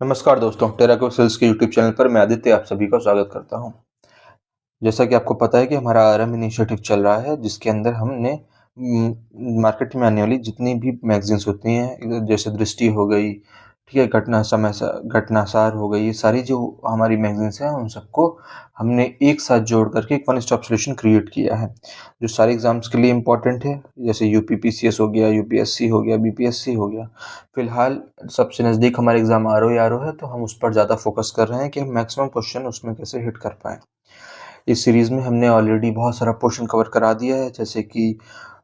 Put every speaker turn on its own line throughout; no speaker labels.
नमस्कार दोस्तों, टेराको सेल्स के यूट्यूब चैनल पर मैं आदित्य आप सभी का स्वागत करता हूं। जैसा कि आपको पता है कि हमारा आरएम इनिशिएटिव चल रहा है, जिसके अंदर हमने मार्केट में आने वाली जितनी भी मैगजीन्स होती हैं, जैसे दृष्टि हो गई, ठीक है, घटनासार हो गई, ये सारी जो हमारी मैगजीन्स हैं उन सबको हमने एक साथ जोड़ करके एक वन स्टॉप सोल्यूशन क्रिएट किया है, जो सारे एग्जाम्स के लिए इम्पोर्टेंट है। जैसे यूपीपीसीएस हो गया, यूपीएससी हो गया, बीपीएससी हो गया। फिलहाल सबसे नज़दीक हमारे एग्जाम आर ओ है, तो हम उस पर ज़्यादा फोकस कर रहे हैं कि हम मैक्सिमम क्वेश्चन उसमें कैसे हिट कर पाएँ। इस सीरीज़ में हमने ऑलरेडी बहुत सारा पोर्शन कवर करा दिया है, जैसे कि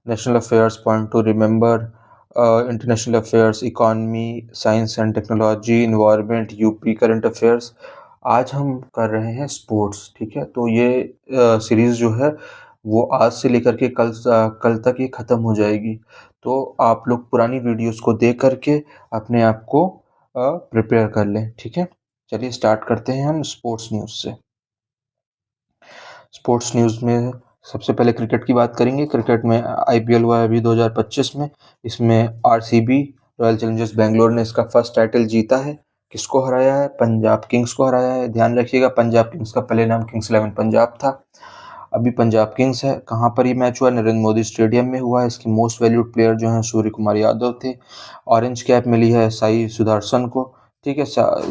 national affairs, point two remember, international affairs, economy, science and technology, environment, UP, current affairs. आज हम कर रहे हैं स्पोर्ट्स, ठीक है। तो ये सीरीज़ जो है वो आज से लेकर के कल तक ये ख़त्म हो जाएगी। तो आप लोग पुरानी वीडियोस को देख करके अपने आप को प्रिपेयर कर लें, ठीक है। चलिए स्टार्ट करते हैं हम स्पोर्ट्स न्यूज़ से। स्पोर्ट्स न्यूज़ में सबसे पहले क्रिकेट की बात करेंगे। क्रिकेट में आईपीएल हुआ है अभी 2025 में। इसमें आरसीबी, रॉयल चैलेंजर्स बेंगलोर ने इसका फर्स्ट टाइटल जीता है। किसको हराया है? पंजाब किंग्स को हराया है। ध्यान रखिएगा, पंजाब किंग्स का पहले नाम किंग्स 11 पंजाब था, अभी पंजाब किंग्स है। कहाँ पर ये मैच हुआ? नरेंद्र मोदी स्टेडियम में हुआ है। इसकी मोस्ट वैल्यूड प्लेयर जो हैं सूर्य कुमार यादव थे। ऑरेंज कैप मिली है साई सुदर्शन को, ठीक है।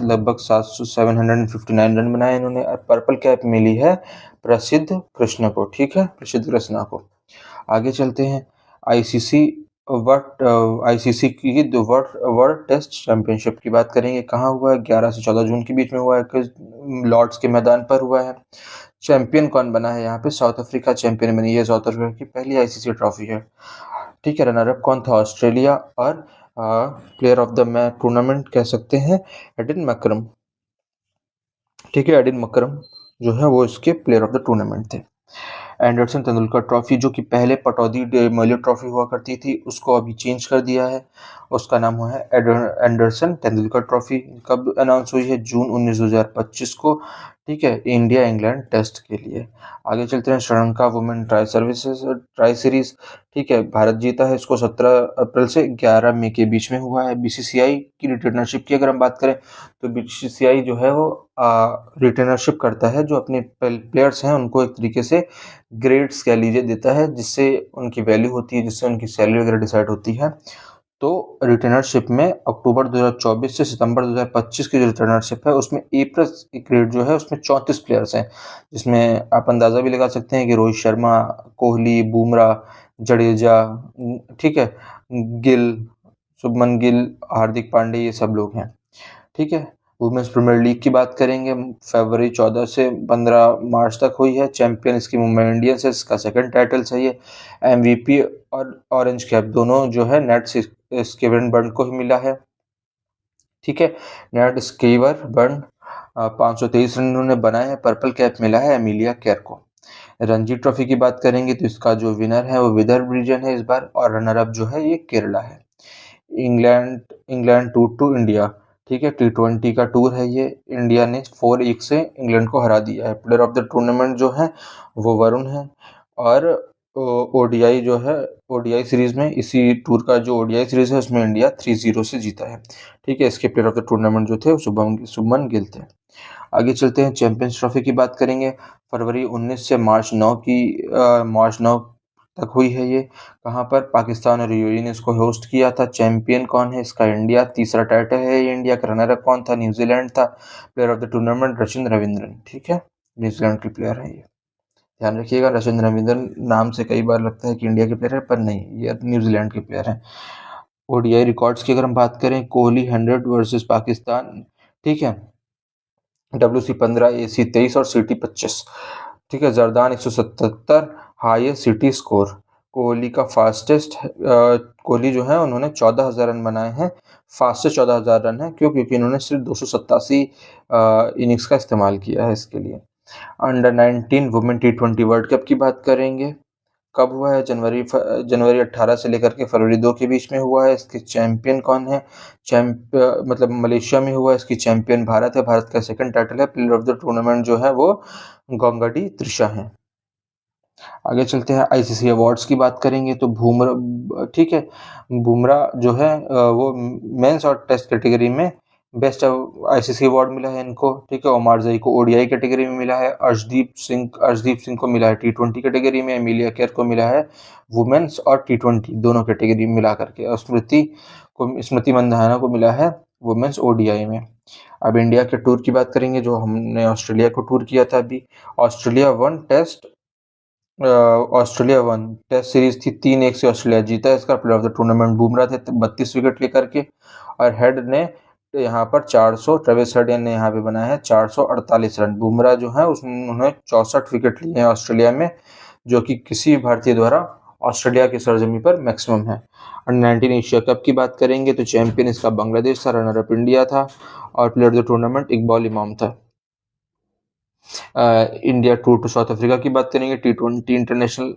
लगभग 759 रन बनाए इन्होंने। और पर्पल कैप मिली है प्रसिद्ध कृष्ण को, ठीक है, प्रसिद्ध कृष्णा को। आगे चलते हैं। आईसीसी आईसीसी की वर्ल्ड टेस्ट चैंपियनशिप की बात करेंगे। कहाँ हुआ है? 11 से 14 जून के बीच में हुआ है, लॉर्ड्स के मैदान पर हुआ है। चैंपियन कौन बना है? यहाँ पे साउथ अफ्रीका चैंपियन बनी है। साउथ अफ्रीका की पहली आईसीसी ट्रॉफी है, ठीक है। रनर अप कौन था? ऑस्ट्रेलिया। और player of the match tournament कह सकते हैं एडिन मकरम, ठीक है। एडिन मकरम जो है वो इसके प्लेयर ऑफ द टूर्नामेंट थे। एंडरसन तेंदुलकर ट्रॉफी, जो कि पहले पटौदी मेलियो ट्रॉफी हुआ करती थी, उसको अभी चेंज कर दिया है। उसका नाम हुआ है एंडरसन तेंदुलकर ट्रॉफी। कब अनाउंस हुई है? जून 19 2025 को, ठीक है, इंडिया इंग्लैंड टेस्ट के लिए। आगे चलते हैं। श्रीलंका वुमेन ट्राई सीरीज, ठीक है, भारत जीता है इसको। 17 अप्रैल से 11 मई के बीच में हुआ है। बीसीसीआई की रिटर्नरशिप की अगर हम बात करें, तो बीसीसीआई जो है वो रिटर्नरशिप करता है, जो अपने प्लेयर्स हैं उनको एक तरीके से ग्रेड्स कह लीजिए देता है, जिससे उनकी वैल्यू होती है, जिससे उनकी सैलरी वगैरह डिसाइड होती है। तो रिटर्नरशिप में अक्टूबर 2024 से सितंबर 2025 की जो रिटर्नरशिप है उसमें ए प्लस ग्रेड जो है उसमें 34 प्लेयर्स हैं, जिसमें आप अंदाज़ा भी लगा सकते हैं कि रोहित शर्मा, कोहली, बुमराह, जडेजा, ठीक है, गिल, शुभमन गिल, हार्दिक पांड्या, ये सब लोग हैं, ठीक है। वुमेन्स प्रीमियर लीग की बात करेंगे। फरवरी 14 से 15 मार्च तक हुई है। चैंपियन इसकी मुंबई इंडियंस है, इसका सेकंड टाइटल है ये। एमवीपी और ऑरेंज कैप दोनों जो है नेट स्केवन बर्न को ही मिला है, ठीक है। नेट स्केवर बर्न 523 रन इन्होंने बनाए हैं। पर्पल कैप मिला है एमिलिया केयर को। रणजी ट्रॉफी की बात करेंगे तो इसका जो विनर है वो विदर्भ रीजन है इस बार, और रनर अप जो है ये केरला है। England England tour to India, ठीक है, T20 का टूर है ये। इंडिया ने 4-1 से इंग्लैंड को हरा दिया है। प्लेयर ऑफ द टूर्नामेंट जो है वो वरुण है। और ओडीआई जो है, ओडीआई सीरीज में, इसी टूर का जो ओडीआई सीरीज है उसमें इंडिया 3-0 से जीता है, ठीक है। इसके प्लेयर ऑफ द टूर्नामेंट जो थे शुभमन गिल थे। आगे चलते हैं। चैंपियंस ट्रॉफी की बात करेंगे। फरवरी 19 से मार्च 9 तक हुई है ये। कहाँ पर? पाकिस्तान और यूएई ने इसको होस्ट किया था। चैंपियन कौन है इसका? इंडिया। तीसरा टाइटल है ये इंडिया का। रनर अप कौन था? न्यूजीलैंड था। Player of the tournament Rachin Ravindra, ठीक है, न्यूजीलैंड के प्लेयर है ये। ध्यान रखिएगा, रचिन रविंद्रन नाम से कई बार लगता है कि इंडिया के प्लेयर है, पर नहीं, ये न्यूजीलैंड के प्लेयर हैं। ओडीआई रिकॉर्ड्स की अगर हम बात करें, कोहली 100 वर्सेस पाकिस्तान, ठीक है, WC 15, AC 23 और CT 25, ठीक है। Jordan 177 highest city score. Kohli का फास्टेस्ट, कोहली जो है उन्होंने 14,000 रन बनाए हैं। फास्टेस्ट 14,000 रन है, क्यों? क्योंकि इन्होंने सिर्फ 287 इनिंग्स का इस्तेमाल किया है इसके लिए। Under 19 women T20 world cup की बात करेंगे। कब हुआ है? जनवरी 18 से लेकर के फरवरी 2 के बीच में हुआ है। इसके चैंपियन कौन है? मतलब मलेशिया में हुआ है। इसकी चैंपियन भारत है। भारत का सेकंड टाइटल है। प्लेयर ऑफ द टूर्नामेंट जो है वो गोंगटी त्रिशा है। आगे चलते हैं। आईसीसी अवार्ड्स की बात करेंगे तो बुमराह, ठीक है, बुमराह जो है वो मेंस और टेस्ट कैटेगरी में बेस्ट आईसीसी अवार्ड मिला है इनको, ठीक है। ओमारजई को ओडीआई कैटेगरी में मिला है, अर्शदीप सिंह को मिला है टी20 कैटेगरी में, एमिलिया केयर को मिला है वुमेन्स और टी20 दोनों कैटेगरी में मिला करके, और स्मृति मंधाना को मिला है वुमेन्स ओडीआई में। अब इंडिया के टूर की बात करेंगे, जो हमने ऑस्ट्रेलिया को टूर किया था अभी। ऑस्ट्रेलिया वन टेस्ट सीरीज थी, 3-1 से ऑस्ट्रेलिया जीता। इसका player of the tournament Bumrah थे 32 विकेट लेकर के, और हेड ने यहाँ पर 400, ट्रेविस हेड ने यहाँ पे बनाया है 448 रन। बुमराह जो है उन्होंने 64 विकेट लिए हैं ऑस्ट्रेलिया में, जो कि किसी भारतीय द्वारा ऑस्ट्रेलिया की सरजमी पर मैक्सिमम है। अंडर-19 एशिया कप की बात करेंगे तो चैंपियन इसका बांग्लादेश था, रनर अप इंडिया था, और player of the tournament Iqbal Imam था। India tour to South Africa की बात करेंगे, टी20 इंटरनेशनल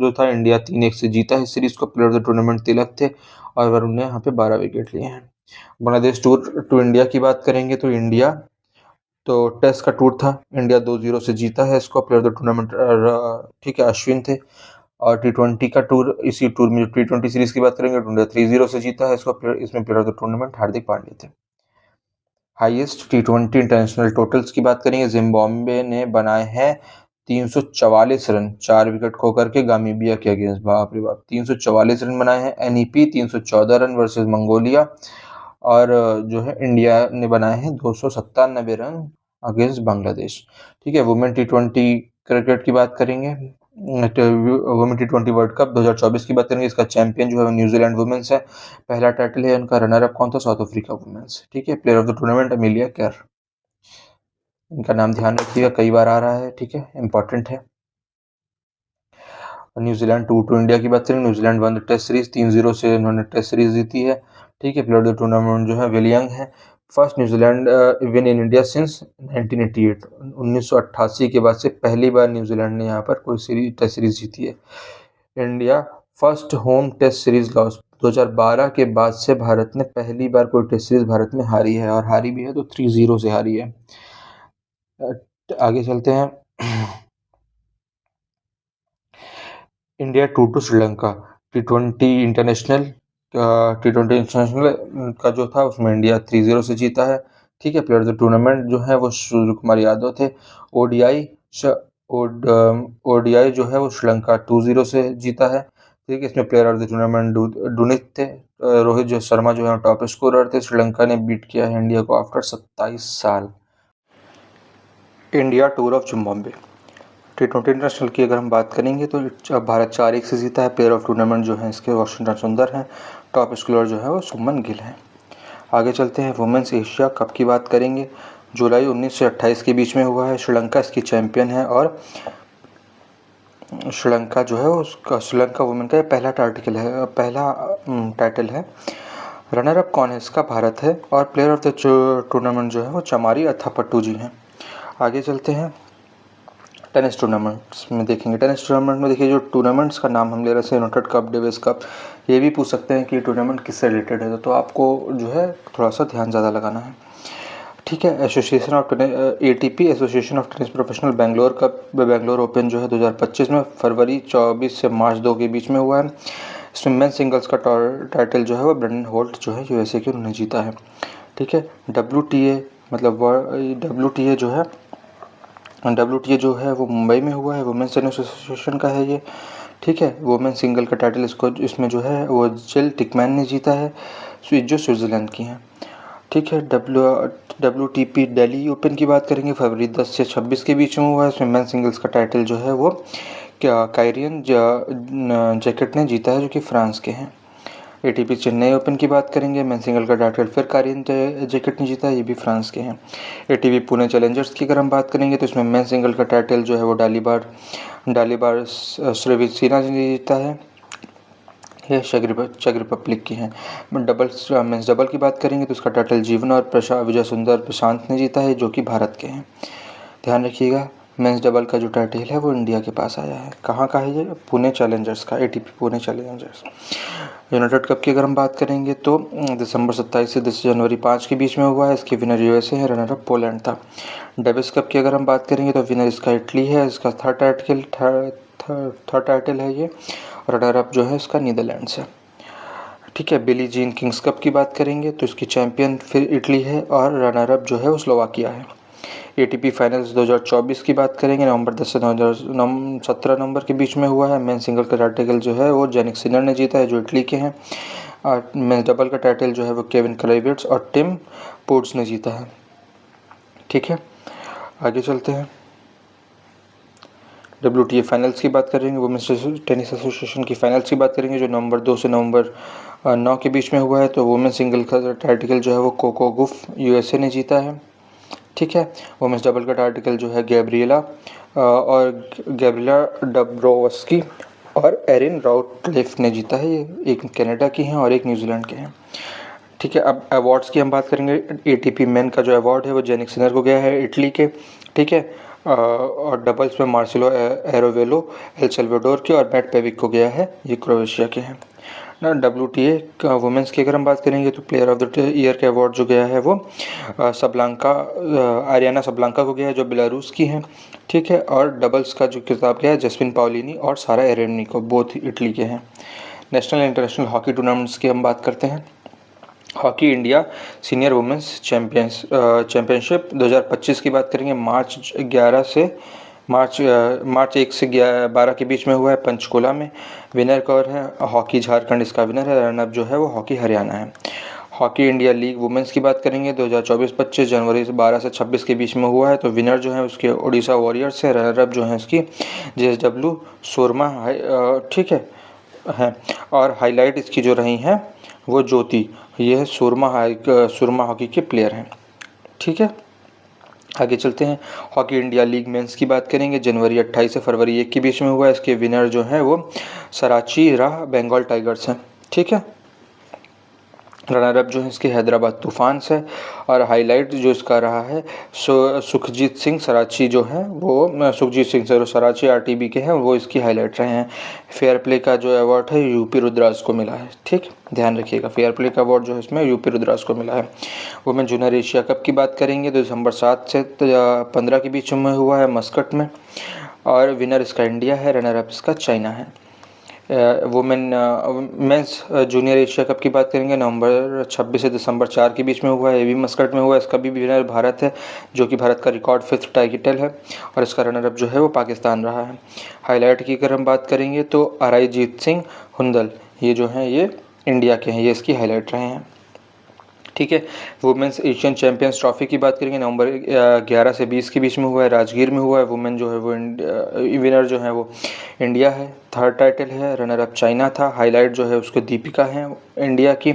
जो था, इंडिया 3-1 से जीता है इस सीरीज को। प्लेयर ऑफ द टूर्नामेंट तिलक थे, और वरुण ने यहाँ पे 12 विकेट लिए हैं। बांग्लादेश टूर टू इंडिया की बात करेंगे तो इंडिया तो टेस्ट का टूर था, इंडिया 2-0 से जीता है इसको। प्लेयर ऑफ द टूर्नामेंट ठीक है अश्विन थे, और टी20 का टूर, इसी टूर में जो टी20 सीरीज की बात करेंगे तो इंडिया 3-0 से जीता है इसको। इसमें player of the tournament Hardik Pandya थे। हाईएस्ट टी20 इंटरनेशनल टोटल्स की बात करेंगे, जिम्बाब्वे ने बनाए हैं 344 रन 4 विकेट खो करके गामीबिया के अगेंस्ट। बाप रे बाप, 344 रन बनाए हैं। एनईपी 314 रन वर्सेस मंगोलिया, और जो है इंडिया ने बनाए हैं 297 रन अगेंस्ट बांग्लादेश, ठीक है। वुमेन टी20 क्रिकेट की बात करेंगे, वुमेन टी20 वर्ल्ड कप 2024 की बात करेंगे। इसका चैंपियन जो है न्यूजीलैंड वुमेन्स है, पहला टाइटल है इनका। रनर अप कौन था? साउथ अफ्रीका वुमेन्स, ठीक है। Player of the tournament Emilia care, इनका नाम ध्यान रखिएगा, कई बार आ रहा है, ठीक है, इंपॉर्टेंट है। न्यूजीलैंड टूर टू इंडिया की बात करें, न्यूजीलैंड वन टेस्ट सीरीज 3-0 से इन्होंने टेस्ट सीरीज जीती है, ठीक है। प्लेयर ऑफ द टूर्नामेंट जो है विलियंग है। First New Zealand win in India since 1988, 1988 के बाद से पहली बार न्यूजीलैंड ने यहाँ पर कोई टेस्ट सीरीज जीती है। India first home test series loss, 2012 के बाद से भारत ने पहली बार कोई टेस्ट सीरीज भारत में हारी है, और हारी भी है तो 3-0 से हारी है। आगे चलते हैं। इंडिया टूर टू श्रीलंका टी20 इंटरनेशनल का जो था उसमें इंडिया 3-0 से जीता है, ठीक है। प्लेयर ऑफ द टूर्नामेंट जो है वो सूर्य कुमार यादव थे। ओडीआई जो है वो श्रीलंका 2-0 से जीता है, ठीक है। इसमें प्लेयर ऑफ द टूर्नामेंट डुनित थे। रोहित शर्मा जो है टॉप स्कोरर थे। श्रीलंका ने बीट किया है इंडिया को आफ्टर 27 साल। India tour of Zimbabwe T20 international की अगर हम बात करेंगे तो भारत 4-1 से जीता है। प्लेयर ऑफ टूर्नामेंट जो है इसके वाशिंगटन सुंदर हैं। टॉप स्कोरर जो है वो सुमन गिल है। आगे चलते हैं। वुमेन्स एशिया कप की बात करेंगे, जुलाई 19 से 28 के बीच में हुआ है। श्रीलंका इसकी चैंपियन है, और श्रीलंका जो है उसका श्रीलंका वुमेन का पहला टाइटल है। रनर अप कौन है इसका? भारत है, और प्लेयर ऑफ द टूर्नामेंट जो है वो चमारी अथापट्टू जी हैं। आगे चलते हैं। टेनिस टूर्नामेंट्स में देखेंगे। टेनिस टूर्नामेंट में देखिए, जो टूर्नामेंट्स का नाम हम ले रहे हैं, यूनाइटेड कप, डेविस कप, ये भी पूछ सकते हैं कि टूर्नामेंट किससे रिलेटेड है, तो आपको जो है थोड़ा सा ध्यान ज़्यादा लगाना है, ठीक है। Association of ATP association of tennis professional Bangalore cup, Bangalore open जो है 2025 में फरवरी 24 से मार्च 2 के बीच में हुआ है। इसमें मेन सिंगल्स का टाइटल जो है वो ब्रेंडन होल्ट जो है USA के, उन्होंने जीता है, ठीक है। WTA जो है वो मुंबई में हुआ है, वुमेन्स टेनिस एसोसिएशन का है ये, ठीक है। वुमेन सिंगल का टाइटल इसमें जो है वो जिल टिकमैन ने जीता है, जो स्विट्ज़रलैंड की हैं, ठीक है। WTP दिल्ली ओपन की बात करेंगे, फरवरी 10 से 26 के बीच में हुआ है। इसमें मेन सिंगल्स का टाइटल जो है वो कायरियन जैकेट ने जीता है, जो कि फ्रांस के हैं। ATP चेन्नई ओपन की बात करेंगे, मेन सिंगल का टाइटल फिर कायरियन जैकेट ने जीता है, ये भी फ्रांस के हैं। ATP पुणे चैलेंजर्स की अगर हम बात करेंगे तो इसमें मेन सिंगल का टाइटल जो है वो डालीबार श्रेविसिना ने जीता है, ये चेक रिपब्लिक की हैं। मेंस डबल की बात करेंगे तो इसका टाइटल जीवन और विजय सुंदर प्रशांत ने जीता है, जो कि भारत के हैं। ध्यान रखिएगा, मेंस डबल का जो टाइटल है वो इंडिया के पास आया है। कहाँ का है ये? पुणे चैलेंजर्स का, ATP Pune Challengers. United cup की अगर हम बात करेंगे तो दिसंबर 27 से 10 जनवरी 5 के बीच में हुआ है। इसकी विनर USA है, रनर अप पोलैंड था। डेविस कप की अगर हम बात करेंगे तो विनर इसका इटली है, इसका थर्ड टाइटल है ये, रनर अप जो है इसका नीदरलैंड्स है, ठीक है। बिली जीन किंग्स कप की बात करेंगे तो इसकी चैंपियन फिर इटली है और रनर अप जो है वो स्लोवाकिया है। एटीपी फाइनल्स 2024 की बात करेंगे, नवंबर 10 से 17 नवंबर के बीच में हुआ है। मेन सिंगल का टाइटल जो है वो जेनिक सिनर ने जीता है जो इटली के हैं, और मेन डबल का टाइटल जो है वो केविन क्लाइवेट्स और टिम पोर्ट्स ने जीता है। ठीक है, आगे चलते हैं। WTA फाइनल्स की बात करेंगे, वुमेन्स टेनिस एसोसिएशन की फाइनल्स की बात करेंगे जो नवंबर 2 से नवंबर 9 के बीच में हुआ है। तो वुमेन्स सिंगल का टाइटल जो है वो कोको गुफ USA ने जीता है। ठीक है। वुमेन्स डबल का टाइटल जो है गैब्रिएला डब्रोवस्की और एरिन राउटक्लिफ ने जीता है। ये एक कनाडा की हैं और एक न्यूजीलैंड के हैं। ठीक है, अब अवार्ड्स की हम बात करेंगे। ATP मेन का जो अवार्ड है वो जेनिक सिनर को गया है इटली के। ठीक है, और डबल्स में मार्सेलो एरोवेलो एल सल्वाडोर के और मैट पेविक को गया है, ये क्रोएशिया के हैं ना। WTA का वुमेंस की अगर हम बात करेंगे तो प्लेयर ऑफ द ईयर के अवार्ड जो गया है वो आरियाना सबलांका को गया है जो बेलारूस की हैं। ठीक है, और डबल्स का जो खिताब गया है जस्मिन पाओलिनी और सारा एरेनी को, बोथ इटली के हैं। नेशनल इंटरनेशनल हॉकी टूर्नामेंट्स की हम बात करते हैं। Hockey India senior women's championship 2025 की बात करेंगे। मार्च 1 से 12 के बीच में हुआ है पंचकुला में। विनर कौन है? हॉकी झारखंड इसका विनर है। रनअप जो है वो हॉकी हरियाणा है। हॉकी इंडिया लीग वुमेंस की बात करेंगे 2024-25 जनवरी से 12 से 26 के बीच में हुआ है। तो विनर जो है उसके ओडिशा वॉरियर्स है। रनरअप जो है उसकी JSW सोरमा ठीक है। और हाईलाइट इसकी जो रही हैं वो ज्योति, ये है सुरमा हॉकी के प्लेयर हैं। ठीक है, आगे चलते हैं। हॉकी इंडिया लीग मेंस की बात करेंगे। जनवरी 28 से फरवरी 1 के बीच में हुआ है। इसके विनर जो है वो सराची राह बंगाल टाइगर्स हैं। ठीक है, रनर अप जो है इसके हैदराबाद तूफान्स है। और हाईलाइट जो इसका रहा है सुखजीत सिंह सराची जो है वो सुखजीत सिंह सराची RTB के हैं, वो इसकी हाईलाइट रहे हैं। फेयर प्ले का जो अवार्ड है यूपी रुद्राज को मिला है। ठीक, ध्यान रखिएगा, फेयर प्ले का अवार्ड जो है इसमें यूपी रुद्राज को मिला है। वुमेन जूनियर एशिया कप की बात करेंगे तो दिसंबर 7 से 15 के बीच में हुआ है मस्कट में, और विनर इसका इंडिया है। रनर अप इसका चाइना है। Women mains junior Asia cup की बात करेंगे, नवंबर 26 से दिसंबर 4 के बीच में हुआ है। ये भी मस्कट में हुआ है। इसका भी विनर भारत है, जो कि भारत का रिकॉर्ड 5th टाइटल है, और इसका रनर अप जो है वो पाकिस्तान रहा है। हाईलाइट की अगर हम बात करेंगे तो अराईजीत सिंह हुंदल, ये जो हैं ये इंडिया के हैं, ये इसकी हाईलाइट रहे हैं। ठीक है, वुमेन्स एशियन चैंपियंस ट्रॉफी की बात करेंगे, नवंबर 11 से 20 के बीच में हुआ है, राजगीर में हुआ है। वुमेन जो है वो विनर जो है वो इंडिया है, 3rd टाइटल है। रनर अप चाइना था। हाईलाइट जो है उसको दीपिका है इंडिया की।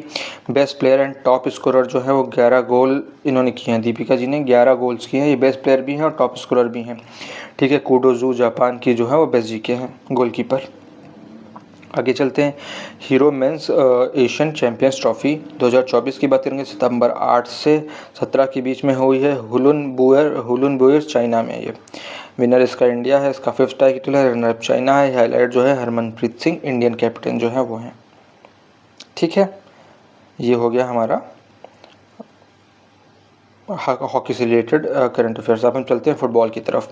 Best player and top scorer जो है वो 11 गोल इन्होंने किए हैं, दीपिका जी ने 11 गोल्स किए हैं। ये बेस्ट प्लेयर भी हैं और टॉप स्कोरर भी हैं। ठीक है, कुडोजू जापान की जो है वो बेस्ट जीके हैं गोलकीपर। आगे चलते हैं। Hero men's Asian champions trophy 2024 की बात करेंगे, सितंबर 8 से 17 के बीच में हुई है हुलुन बुएर चाइना में। ये विनर इसका इंडिया है, इसका 5th टाइटल है। रनर अप चाइना है। हाईलाइट जो है हरमनप्रीत सिंह इंडियन कैप्टन जो है वो हैं। ठीक है, ये हो गया हमारा हॉकी से रिलेटेड करंट अफेयर्स। अब हम चलते हैं फुटबॉल की तरफ।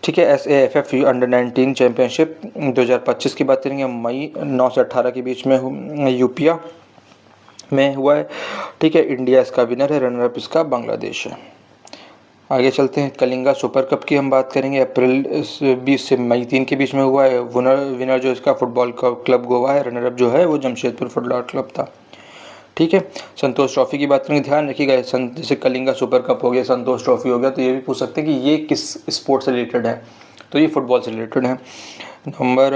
ठीक है, SAFF अंडर 19 चैंपियनशिप 2025 की बात करेंगे, मई 9 से 18 के बीच में यूपिया में हुआ है। ठीक है, इंडिया इसका विनर है। रनर अप इसका बांग्लादेश है। आगे चलते हैं। कलिंगा सुपर कप की हम बात करेंगे, अप्रैल 20 से मई 3 के बीच में हुआ है। विनर जो इसका फुटबॉल क्लब गोवा है। रनर अप जो है वो जमशेदपुर फुटबॉल क्लब था। ठीक है, संतोष ट्रॉफी की बात करेंगे, ध्यान रखिएगा, जैसे कलिंगा सुपर कप हो गया, संतोष ट्रॉफी हो गया, तो ये भी पूछ सकते हैं कि ये किस स्पोर्ट से रिलेटेड है, तो ये फुटबॉल से रिलेटेड है। नवंबर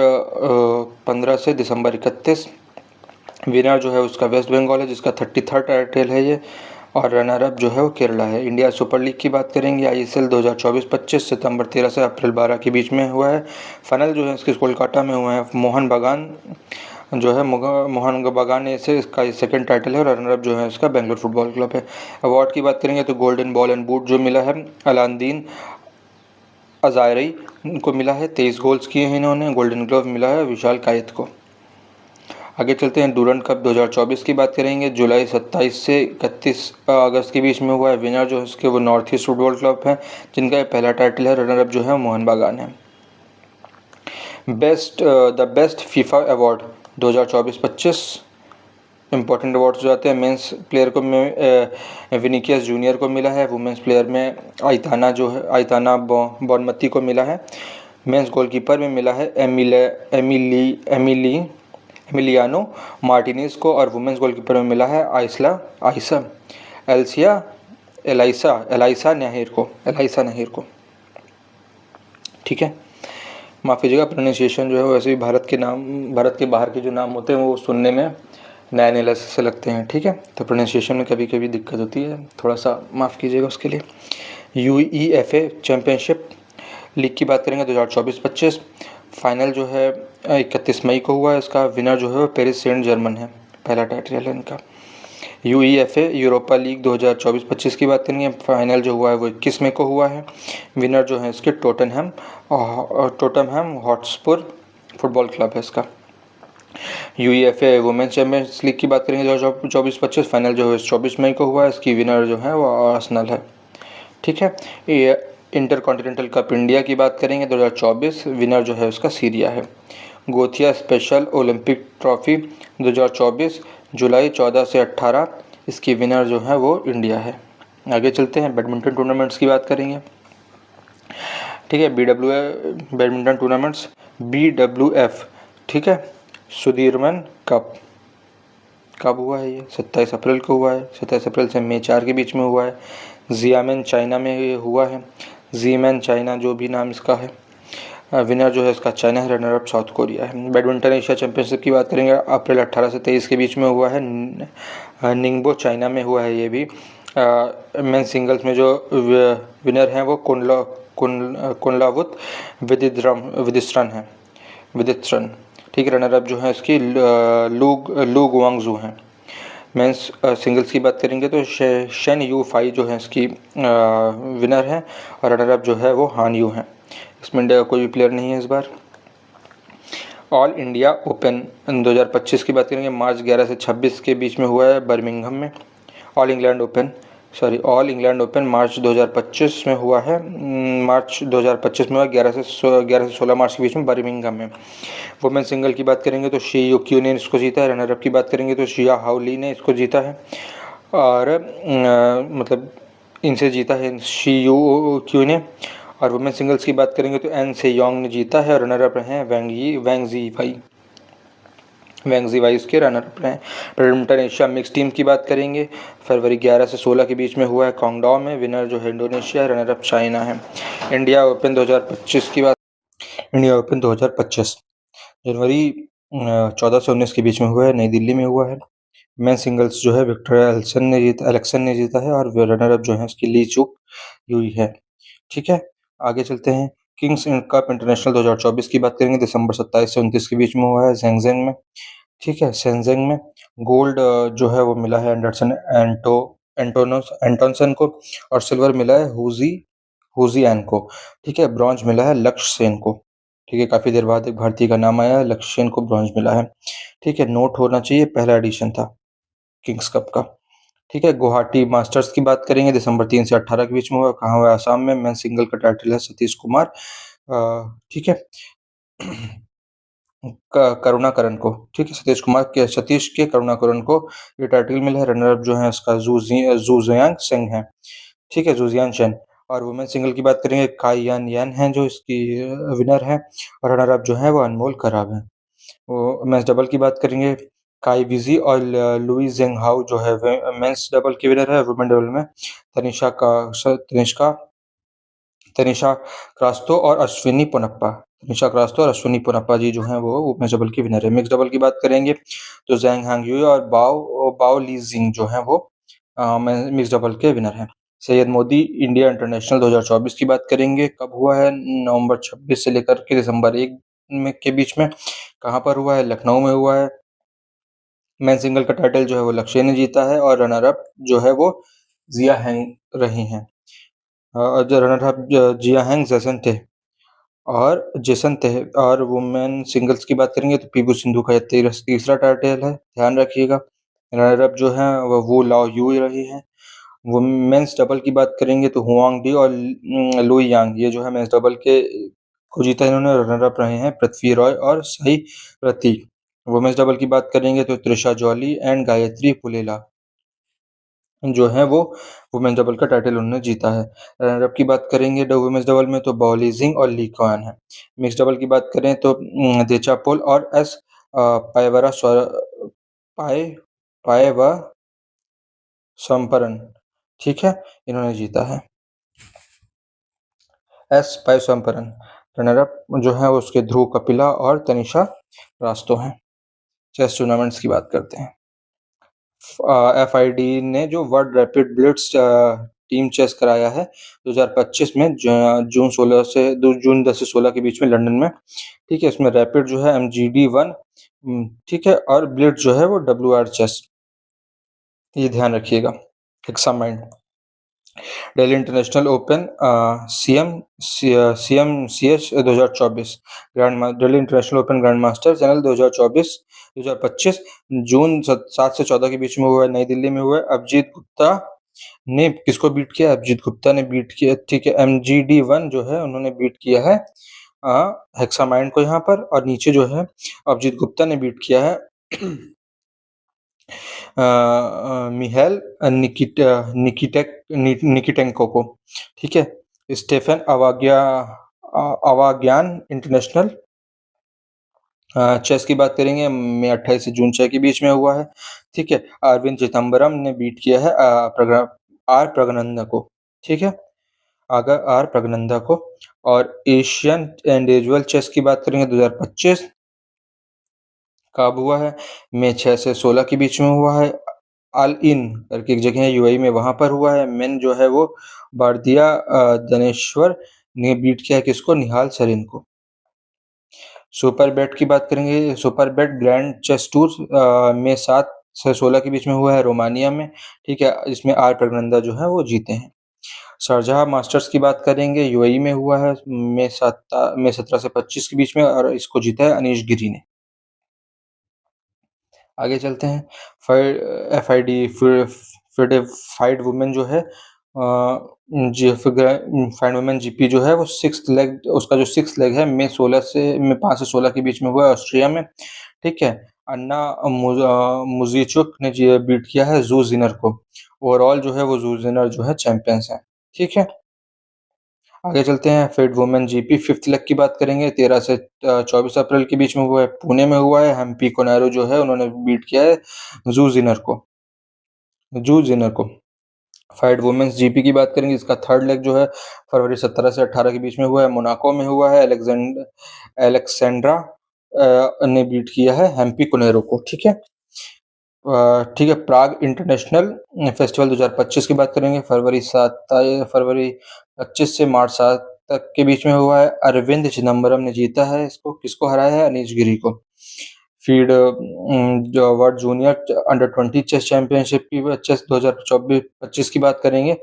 15 से दिसंबर 31। विनर जो है उसका वेस्ट बंगाल है, जिसका 33rd टाइटल है ये, और रनर अप जो है वो केरला है। इंडिया सुपर लीग की बात करेंगे, ISL 2024-25 सितंबर 13 से अप्रैल 12 के बीच में हुआ है। फाइनल जो है इसके कोलकाता में हुआ है। मोहन बगान जो है मोहन बगान से इसका 2nd टाइटल है, और रनर अप जो है इसका बेंगलोर फुटबॉल क्लब है। अवार्ड की बात करेंगे तो गोल्डन बॉल एंड बूट जो मिला है अलाउद्दीन अजायरी को मिला है, 23 गोल्स किए हैं इन्होंने। गोल्डन ग्लव मिला है विशाल कायत को। आगे चलते हैं। डूरंड कप 2024 की बात करेंगे, जुलाई 27 से 31 अगस्त के बीच में हुआ है। विनर जो है इसके वो नॉर्थ ईस्ट फुटबॉल क्लब है, जिनका पहला टाइटल है। रनर अप जो है मोहन बगान है। The best FIFA award 2024-25 important awards जो आते हैं, मेंस प्लेयर को में विनीसियस जूनियर को मिला है। वुमेन्स प्लेयर में आइताना बॉनमती को मिला है। मेंस गोलकीपर में मिला है एमिलियानो मार्टिनेज को, और वुमेन्स गोलकीपर में मिला है एलाइसा नाहिर को। ठीक है, माफ़ कीजिएगा, प्रोनाउंसिएशन जो है वैसे भी भारत के बाहर के जो नाम होते हैं वो सुनने में नए से लगते हैं। ठीक है, तो प्रोनाउंसिएशन में कभी कभी दिक्कत होती है, थोड़ा सा माफ़ कीजिएगा उसके लिए। UEFA चैम्पियनशिप लीग की बात करेंगे 2024-25। फाइनल जो है 31 मई को हुआ है। इसका विनर जो है वो पेरिस सेंट जर्मन है, पहला टाइटल है इनका। UEFA यूरोपा लीग 2024-25 की बात करेंगे, फाइनल जो हुआ है वो 21 मई को हुआ है। विनर जो है इसके टोटनहम हॉटस्पर फुटबॉल क्लब है इसका। UEFA वुमेन्स चैम्पियंस लीग की बात करेंगे 2024-25, फाइनल जो है 24 मई को हुआ है। इसकी विनर जो है वो आर्सेनल है। ठीक है, ये इंटर कॉन्टिनेंटल कप इंडिया की बात करेंगे 2024, विनर जो है उसका सीरिया है। गोथिया स्पेशल ओलंपिक ट्रॉफी 2024 जुलाई 14 से 18, इसकी विनर जो है वो इंडिया है। आगे चलते हैं, बैडमिंटन टूर्नामेंट्स की बात करेंगे। ठीक है, बैडमिंटन टूर्नामेंट्स BWF, ठीक है, सुदीरमन कप कब हुआ है? ये 27 अप्रैल को हुआ है। 27 अप्रैल से मई 4 के बीच में हुआ है। जियामेन चाइना में ये हुआ है। जीमैन चाइना जो भी नाम इसका है। विनर जो है इसका चाइना है, रनर अप साउथ कोरिया है। बैडमिंटन एशिया चैंपियनशिप की बात करेंगे, अप्रैल 18 से 23 के बीच में हुआ है। निंगबो चाइना में हुआ है ये भी। मेन सिंगल्स में जो विनर हैं वो कुनलावुत विदित्रन। ठीक है, रनर अप जो है इसकी लू गुआंगजू हैं। मेंस सिंगल्स की बात करेंगे तो शेन यू फाई जो है इसकी विनर है, और रनर अप जो है वो हान यू हैं। इसमें इंडिया का कोई भी प्लेयर नहीं है इस बार। ऑल इंडिया ओपन 2025 की बात करेंगे, मार्च 11 से 26 के बीच में हुआ है बर्मिंघम में। ऑल इंग्लैंड ओपन मार्च 2025 में हुआ है। मार्च 2025 में हुआ 11 से 16 मार्च के बीच में बर्मिंघम में। वुमेन सिंगल की बात करेंगे तो शी यू क्यू ने इसको जीता है। रनर अप की बात करेंगे तो शिया हाउली ने इसको जीता है, और मतलब इनसे जीता है शी यू क्यू ने। और वुमेन सिंगल्स की बात करेंगे तो एन से योंग ने जीता है, और रनर अप रहे हैं वैंग जी वाई इसके रनर अप रहे हैं। बैडमिंटन एशिया मिक्स टीम की बात करेंगे, फरवरी 11 से 16 के बीच में हुआ है कोंगडाओ में। विनर जो है इंडोनेशिया है, रनर अप चाइना है। इंडिया ओपन 2025 जनवरी 14 से 19 के बीच में हुआ है, नई दिल्ली में हुआ है। मेन सिंगल्स जो है विक्टोरिया एलेक्सन ने जीता है, और रनर अप जो है उसकी ली चुक हुई है। ठीक है, आगे चलते हैं। किंग्स कप इंटरनेशनल 2024 की बात करेंगे, दिसंबर 27 से 29 के बीच में हुआ है शेंगजेन में। ठीक है, शेंगजेन में गोल्ड जो है वो मिला है एंटोनसन को, और सिल्वर मिला है हुजियान को। ठीक है, ब्रॉन्ज मिला है लक्ष्य सेन को। ठीक है, काफ़ी देर बाद एक भारतीय का नाम आया है, लक्ष्य सेन को ब्रॉन्ज मिला है। ठीक है, नोट होना चाहिए, पहला एडिशन था किंग्स कप का। ठीक है, गुवाहाटी मास्टर्स की बात करेंगे, दिसंबर 3 से 18 के बीच में हुआ। कहाँ हुआ? आसाम में। मेन सिंगल का टाइटल है सतीश कुमार, ठीक है, करुणाकरण को। ठीक है, सतीश के करुणाकरण को ये टाइटल मिला है। रनर अप जो है इसका जूजियांग सेंग है। ठीक है, जूजियान चेन। और वुमेन सिंगल की बात करेंगे, काई यान यान है जो इसकी विनर है, और रनर अप जो है वो अनमोल कराब है। वो मेंस डबल की बात करेंगे, काई विजी और लुई जेंग हाउ जो है मेंस डबल की विनर है। वुमेन डबल में तनिषा क्रास्तो और अश्विनी पोनप्पा जी जो हैं वो मेंस डबल की विनर है। मिक्स डबल की बात करेंगे तो जैंग हांग यूई और बाओ ली जिंग जो हैं वो मिक्स डबल के विनर हैं। सैयद मोदी इंडिया इंटरनेशनल 2024 की बात करेंगे, कब हुआ है? नवंबर 26 से लेकर के दिसंबर 1 के बीच में। कहाँ पर हुआ है? लखनऊ में हुआ है। मेन सिंगल का टाइटल जो है वो लक्ष्य ने जीता है, और रनर अप जो है वो जिया हैंग रही हैं। जो रनर अप जिया हैंग जेसन थे। और वुमेन सिंगल्स की बात करेंगे तो पीवी सिंधु का ये तीसरा टाइटल है, ध्यान रखिएगा। रनर अप जो है वो लाओ यू रही है। वुमेन्स डबल की बात करेंगे तो हुआंग डी और लुई यांग, ये जो है मेंस डबल के को जीता, इन्होंने। रनर अप रहे हैं पृथ्वी रॉय और साई प्रतीक। वुमेन्स डबल की बात करेंगे तो त्रिशा जॉली एंड गायत्री पुलेला जो है वो वुमेन्स डबल का टाइटल उन्होंने जीता है। रनर अप की बात करेंगे वुमेन्स डबल में तो बॉली जिंग और ली कॉन है। मिक्स डबल की बात करें तो देचा पोल और एस पायवरा पाए पाएवा स्वयंपरन, ठीक है, इन्होंने जीता है। एस पाई स्वयंपरन। रनर अप जो है उसके ध्रुव कपिला और तनिषा रास्तो हैं। चेस टूर्नामेंट्स की बात करते हैं। FID ने जो world rapid Blitz team chess कराया है 2025 में जून 10 से 16 के बीच में लंदन में, ठीक है। इसमें रैपिड जो है MGD1, ठीक है, और ब्लिट्स जो है वो WR चेस, ये ध्यान रखिएगा। Hexamind Delhi international open CMCH 2024 Delhi international open grandmaster channel 2024-2025 जून 7 से 14 के बीच में हुआ है, नई दिल्ली में हुआ है। अभिजीत गुप्ता ने किसको बीट किया? अभिजीत गुप्ता ने बीट किया, ठीक है, MGD1 जो है उन्होंने बीट किया है हेक्सामाइंड को यहाँ पर, और नीचे जो है अभिजीत गुप्ता ने बीट किया है मिहाइल निकिटेंको को, ठीक है। स्टेफन अवाग्यान इंटरनेशनल चेस की बात करेंगे में 28 से जून 6 के बीच में हुआ है, ठीक है। अरविंद चिदम्बरम ने बीट किया है आर प्रगनंदा को, ठीक है, आर प्रगनंदा को। और एशियन इंडिविजुअल चेस की बात करेंगे 2025 कब हुआ है? मई 6 से 16 के बीच में हुआ है। अल इन करके एक जगह है UAE में, वहां पर हुआ है। मेन जो है वो बारदिया दनेश्वर ने बीट किया है किसको? निहाल सरीन को। सुपर बेट की बात करेंगे, सुपर बेट ग्रैंड चेस टूर में 7 से 16 के बीच में हुआ है रोमानिया में, ठीक है। इसमें आर प्रगनंदा जो है वो जीते हैं। शारजाह मास्टर्स की बात करेंगे UAE में हुआ है मई 17 से 25 के बीच में, और इसको जीता है अनीश गिरी ने। आगे चलते हैं। FID फाइड वुमेन जो है फाइड वुमेन GP जो है वो 6th लेग, उसका जो 6th लेग है मई 5 से 16 के बीच में हुआ है ऑस्ट्रिया में, ठीक है। अन्ना मुजीचुक ने बीट किया है जू जिनर को। ओवरऑल जो है वो जू जिनर जो है चैंपियंस हैं, ठीक है। आगे चलते हैं। Fade women GP 5th leg की बात करेंगे 13 से 24 अप्रैल के बीच में हुआ है, पुणे में हुआ है। हम्पी कोनारो जो है उन्होंने बीट किया है जू जिनर को। फाइड वुमेन्स GP की बात करेंगे, इसका 3rd लेग जो है फरवरी 17 से 18 के बीच में हुआ है, मोनाको में हुआ है। एलेक्सेंड्रा ने बीट किया है हम्पी कोनेरो को, ठीक है। ठीक है। प्राग इंटरनेशनल फेस्टिवल 2025 की बात करेंगे फरवरी 25 से मार्च 7 तक के बीच में हुआ है। अरविंद चिदम्बरम ने जीता है इसको, किसको हराया है? अनीश गिरी को। फीड जो world junior under 20 chess championship की चेस 2024-25 की बात करेंगे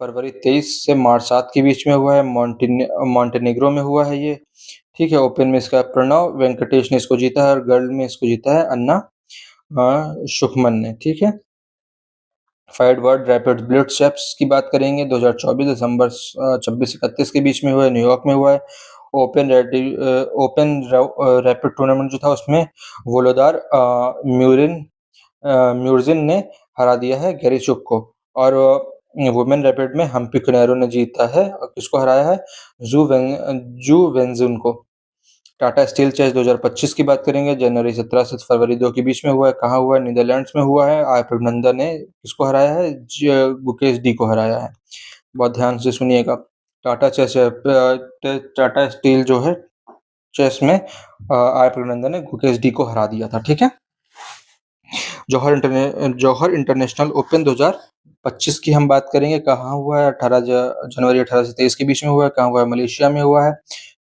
फरवरी 23 से मार्च 7 के बीच में हुआ है, मॉन्टेनेग्रो में हुआ है ये, ठीक है। ओपन में इसका प्रणव वेंकटेश ने इसको जीता है, और गर्ल में इसको जीता है अन्ना शुभमन ने, ठीक है। FIDE world rapid blitz chess की बात करेंगे 2024 दिसंबर 26-31 के बीच में हुआ है, न्यूयॉर्क में हुआ है। ओपन रैपिड टूर्नामेंट जो था उसमें वोलोदार म्यूरजिन ने हरा दिया है गैरीचुक को, और वुमेन रैपिड में हम्पी कोनेरो ने जीता है, और किसको हराया है? जू वेंजुन को। टाटा स्टील चेस 2025 की बात करेंगे जनवरी 17 से फरवरी 2 के बीच में हुआ है। कहाँ हुआ है? नीदरलैंड्स में हुआ है। आर प्रगनंदा ने किसको हराया है? गुकेश डी को हराया है। बहुत ध्यान से सुनिएगा। टाटा स्टील जो है चेस में आर प्रगनंदा ने गुकेश डी को हरा दिया था, ठीक है। जौहर इंटरनेशनल ओपन 2025 की हम बात करेंगे, कहाँ हुआ है? जनवरी 18 से 23 के बीच में हुआ है। कहाँ हुआ है? मलेशिया में हुआ है।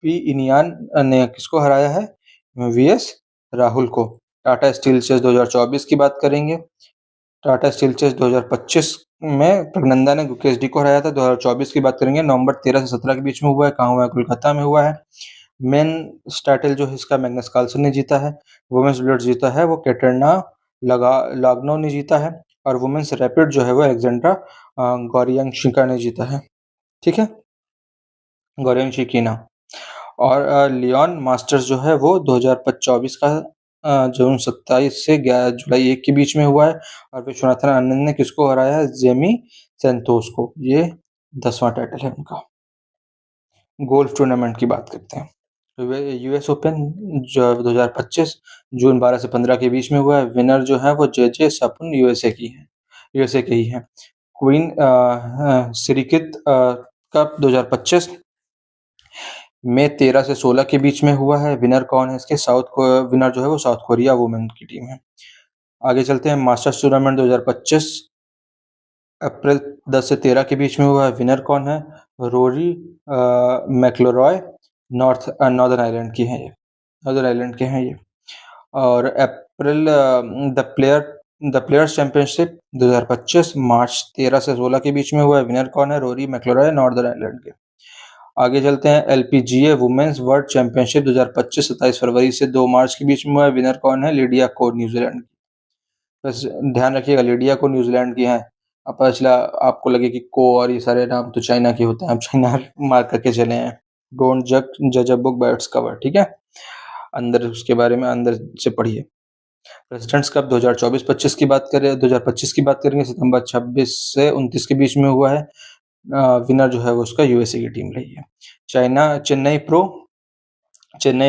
पी इनियान ने किसको हराया है? VS राहुल को। टाटा स्टील चेस 2024 की बात करेंगे। टाटा स्टील चेस 2025 में प्रगनंदा ने गुकेश डी को हराया था। 2024 की बात करेंगे नवंबर 13 से 17 के बीच में हुआ है। कहाँ हुआ है? कोलकाता में हुआ है। मेन टाइटल जो है इसका मैग्नस कार्लसन ने जीता है। वुमेन्स ब्लिट्ज जीता है वो कैटरीना लागनो ने जीता है, और वुमेन्स रैपिड जो है वो अलेक्जेंड्रा गोरियांशिका ने जीता है, ठीक है, गोरियांशिकीना। और लियोन मास्टर्स जो है वो 2024 का जून 27 से जुलाई 1 के बीच में हुआ है। और विश्वनाथन आनंद ने किसको हराया है? जेमी सेंतोस को। ये 10वां टाइटल है उनका। गोल्फ टूर्नामेंट की बात करते हैं। यूएस ओपन जो 2025 जून 12 से 15 के बीच में हुआ है। विनर जो है वो जे सपुन यूएसए के ही है। क्वीन सिरिकित कप 2025 में 13 से 16 के बीच में हुआ है। विनर कौन है इसके? विनर जो है वो साउथ कोरिया वुमेन की टीम है। आगे चलते हैं। मास्टर्स टूर्नामेंट 2025 अप्रैल 10 से 13 के बीच में हुआ है। विनर कौन है? रोरी मैक्लोरॉय नॉर्दर्न आयरलैंड की हैं ये, नॉर्दर्न आयरलैंड के हैं ये। और अप्रैल द प्लेयर्स चैंपियनशिप 2025 मार्च 13 से 16 के बीच में हुआ है। विनर कौन है? रोरी मैक्लोरॉय नॉर्दर्न आयरलैंड के। आगे चलते हैं। एलपीजीए वुमेन्स वर्ल्ड चैंपियनशिप 2025 27 फरवरी से 2 मार्च के बीच में हुआ है। विनर कौन है? लिडिया को, न्यूजीलैंड की। बस ध्यान रखिएगा, लिडिया को न्यूजीलैंड की है। अब पता चला आपको लगे कि को और ये सारे नाम तो चाइना के होते हैं, आप चाइना मार्क करके चले हैं। डोंट जज a book by its cover, ठीक है। अंदर उसके बारे में अंदर से पढ़िए। प्रेसिडेंट्स कप 2024-25 की बात करें, 2025 की बात करेंगे, सितंबर 26 से 29 के बीच में हुआ है। विनर जो है वो उसका यूएसए की टीम रही है। चेन्नई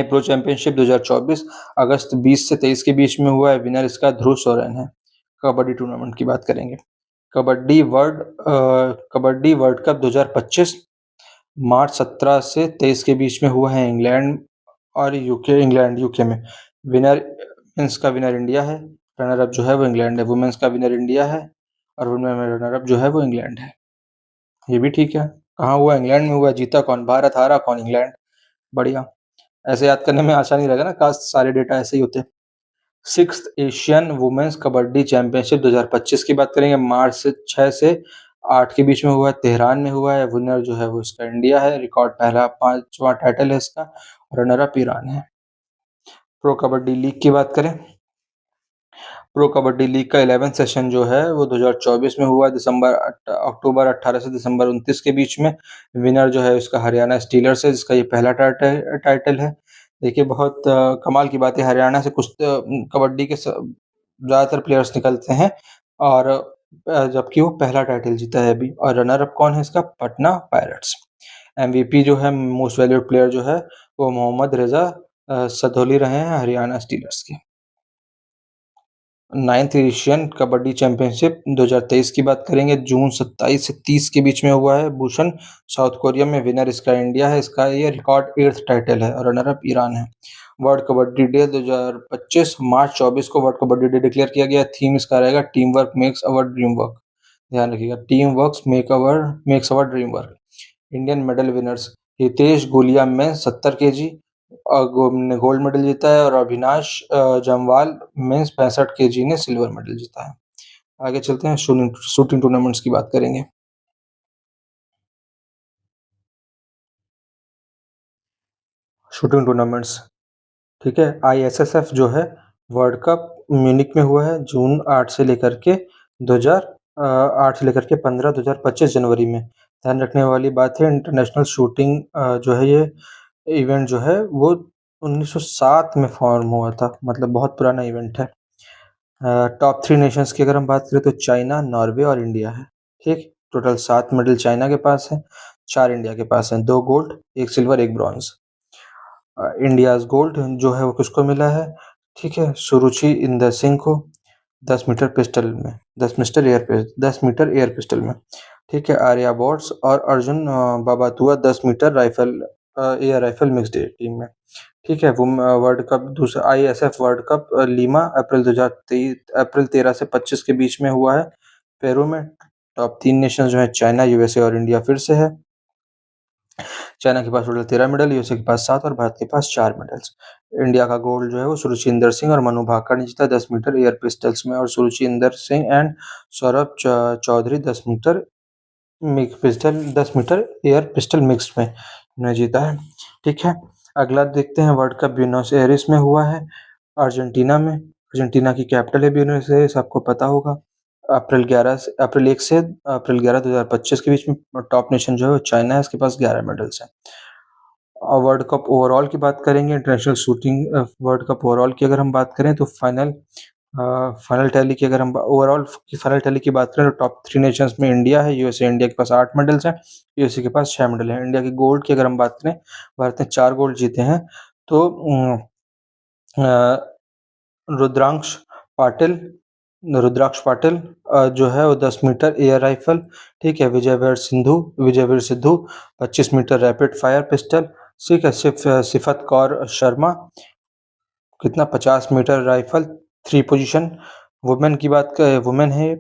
प्रो चैंपियनशिप 2024 अगस्त 20 से 23 के बीच में हुआ है। विनर इसका ध्रुव सोरेन है। कबड्डी टूर्नामेंट की बात करेंगे। कबड्डी वर्ल्ड कप 2025 मार्च 17 से 23 के बीच में हुआ है। इंग्लैंड यूके में। विनर मेंस का विनर इंडिया है, रनर अप जो है वो इंग्लैंड है। वुमेन्स का विनर इंडिया है और वुमेन में रनर अप जो है वो इंग्लैंड है। ये भी ठीक है। कहाँ हुआ? इंग्लैंड में हुआ। जीता कौन? भारत। हारा कौन? इंग्लैंड। बढ़िया, ऐसे याद करने में आसानी रहेगा ना, काश सारे डेटा ऐसे ही होते। 6th Asian women's kabaddi championship 2025 की बात करेंगे। मार्च से 6 से 8 के बीच में हुआ है। तेहरान में हुआ है। विनर जो है वो इसका इंडिया है। रिकॉर्ड पहला 5वां टाइटल है इसका। रनर अप ईरान है। प्रो कबड्डी लीग की बात करें। प्रो कबड्डी लीग का 11th सेशन जो है वो 2024 में हुआ। अक्टूबर 18 से दिसंबर 29 के बीच में। विनर जो है उसका हरियाणा स्टीलर्स है, जिसका ये पहला टाइटल है। देखिए, बहुत कमाल की बात है। हरियाणा से कुछ कबड्डी के ज़्यादातर प्लेयर्स निकलते हैं और जबकि वो पहला टाइटल जीता है अभी। और रनर अप कौन है इसका? पटना पायरेट्स। MVP जो है, मोस्ट वैल्यूड प्लेयर जो है वो मोहम्मद रेजा सधोली रहे हैं हरियाणा स्टीलर्स के। 9th एशियन कबड्डी चैंपियनशिप 2023 की बात करेंगे। जून 27 से 30 के बीच में हुआ है। भूषण साउथ कोरिया में। विनर इसका इंडिया है। इसका ये रिकॉर्ड 8th टाइटल है और रनर अप ईरान है। वर्ल्ड कबड्डी डे 2025 मार्च 24 को वर्ल्ड कबड्डी डे डिक्लेयर किया गया। थीम इसका रहेगा टीम वर्क मेक्स अवर ड्रीम वर्क। ध्यान रखिएगा, टीम वर्क मेक्स अवर dream work. Indian medal winners. Hitesh Gulia में 70 kg ने गोल्ड मेडल जीता है और अविनाश जमवाल मेंस 65 kg ने सिल्वर मेडल जीता है। आगे चलते हैं। शूटिंग टूर्नामेंट्स की बात करेंगे। शूटिंग टूर्नामेंट्स, ठीक है। ISSF जो है वर्ल्ड कप म्यूनिक में हुआ है। जून 8 से लेकर के 2008 से लेकर के 15 2025 जनवरी में। ध्यान रखने वाली बात है, इंटरनेशनल शूटिंग जो है ये इवेंट जो है वो 1907 में फॉर्म हुआ था, मतलब बहुत पुराना इवेंट है। टॉप 3 नेशंस की अगर हम बात करें तो चाइना, नॉर्वे और इंडिया है, ठीक। टोटल 7 मेडल चाइना के पास है, 4 इंडिया के पास हैं, 2 gold, 1 silver, 1 bronze. India's gold जो है वो किसको मिला है? ठीक है, सुरुचि इंदर सिंह को 10 मीटर में 10 मीटर एयर पिस्टल में, ठीक है। आर्या बॉट्स और Arjun Babuta 10 metre air rifle mixed team में, ठीक है। वर्ल्ड कप दूसरा ISF वर्ल्ड कप लीमा अप्रैल 13 से 25 के बीच में हुआ है पेरू में। टॉप 3 नेशन जो है चाइना, यूएसए और इंडिया फिर से है। चाइना के पास टोटल 13 मेडल, यूएसए के पास 7 और भारत के पास 4 मेडल्स। इंडिया का गोल्ड जो है वो सुरुचिंदर सिंह और मनु भाकर ने जीता 10 मीटर एयर पिस्टल्स में, और Suruchi Inder Singh and Saurabh Chaudhary 10 metre air pistol mixed में उन्हें जीता है, ठीक है। अगला देखते हैं। वर्ल्ड कप ब्यूनस एयरिस में हुआ है, अर्जेंटीना में। अर्जेंटीना की कैपिटल है ब्यूनस एयरिस, आपको पता होगा। अप्रैल 1 से अप्रैल 11 2025 के बीच में। टॉप नेशन जो है वो चाइना है, इसके पास 11 मेडल्स हैं। वर्ल्ड कप ओवरऑल की बात करेंगे, international shooting world cup overall की अगर हम बात करें तो फाइनल टैली की अगर हम ओवरऑल की फाइनल टैली की बात करें तो टॉप 3 नेशंस में इंडिया है। यूएसए, इंडिया के पास 8 मेडल्स हैं, यूएसए के पास 6 मेडल हैं। इंडिया के गोल्ड की अगर हम बात करें, भारत ने 4 गोल्ड जीते हैं। तो रुद्रांश पाटिल रुद्राक्ष पाटिल जो है वो 10 मीटर एयर राइफल, ठीक है। Vijayveer Sidhu 25 metre rapid fire pistol, ठीक है। सिफत कौर शर्मा कितना 50 मीटर राइफल 3 पोजीशन, वुमेन है।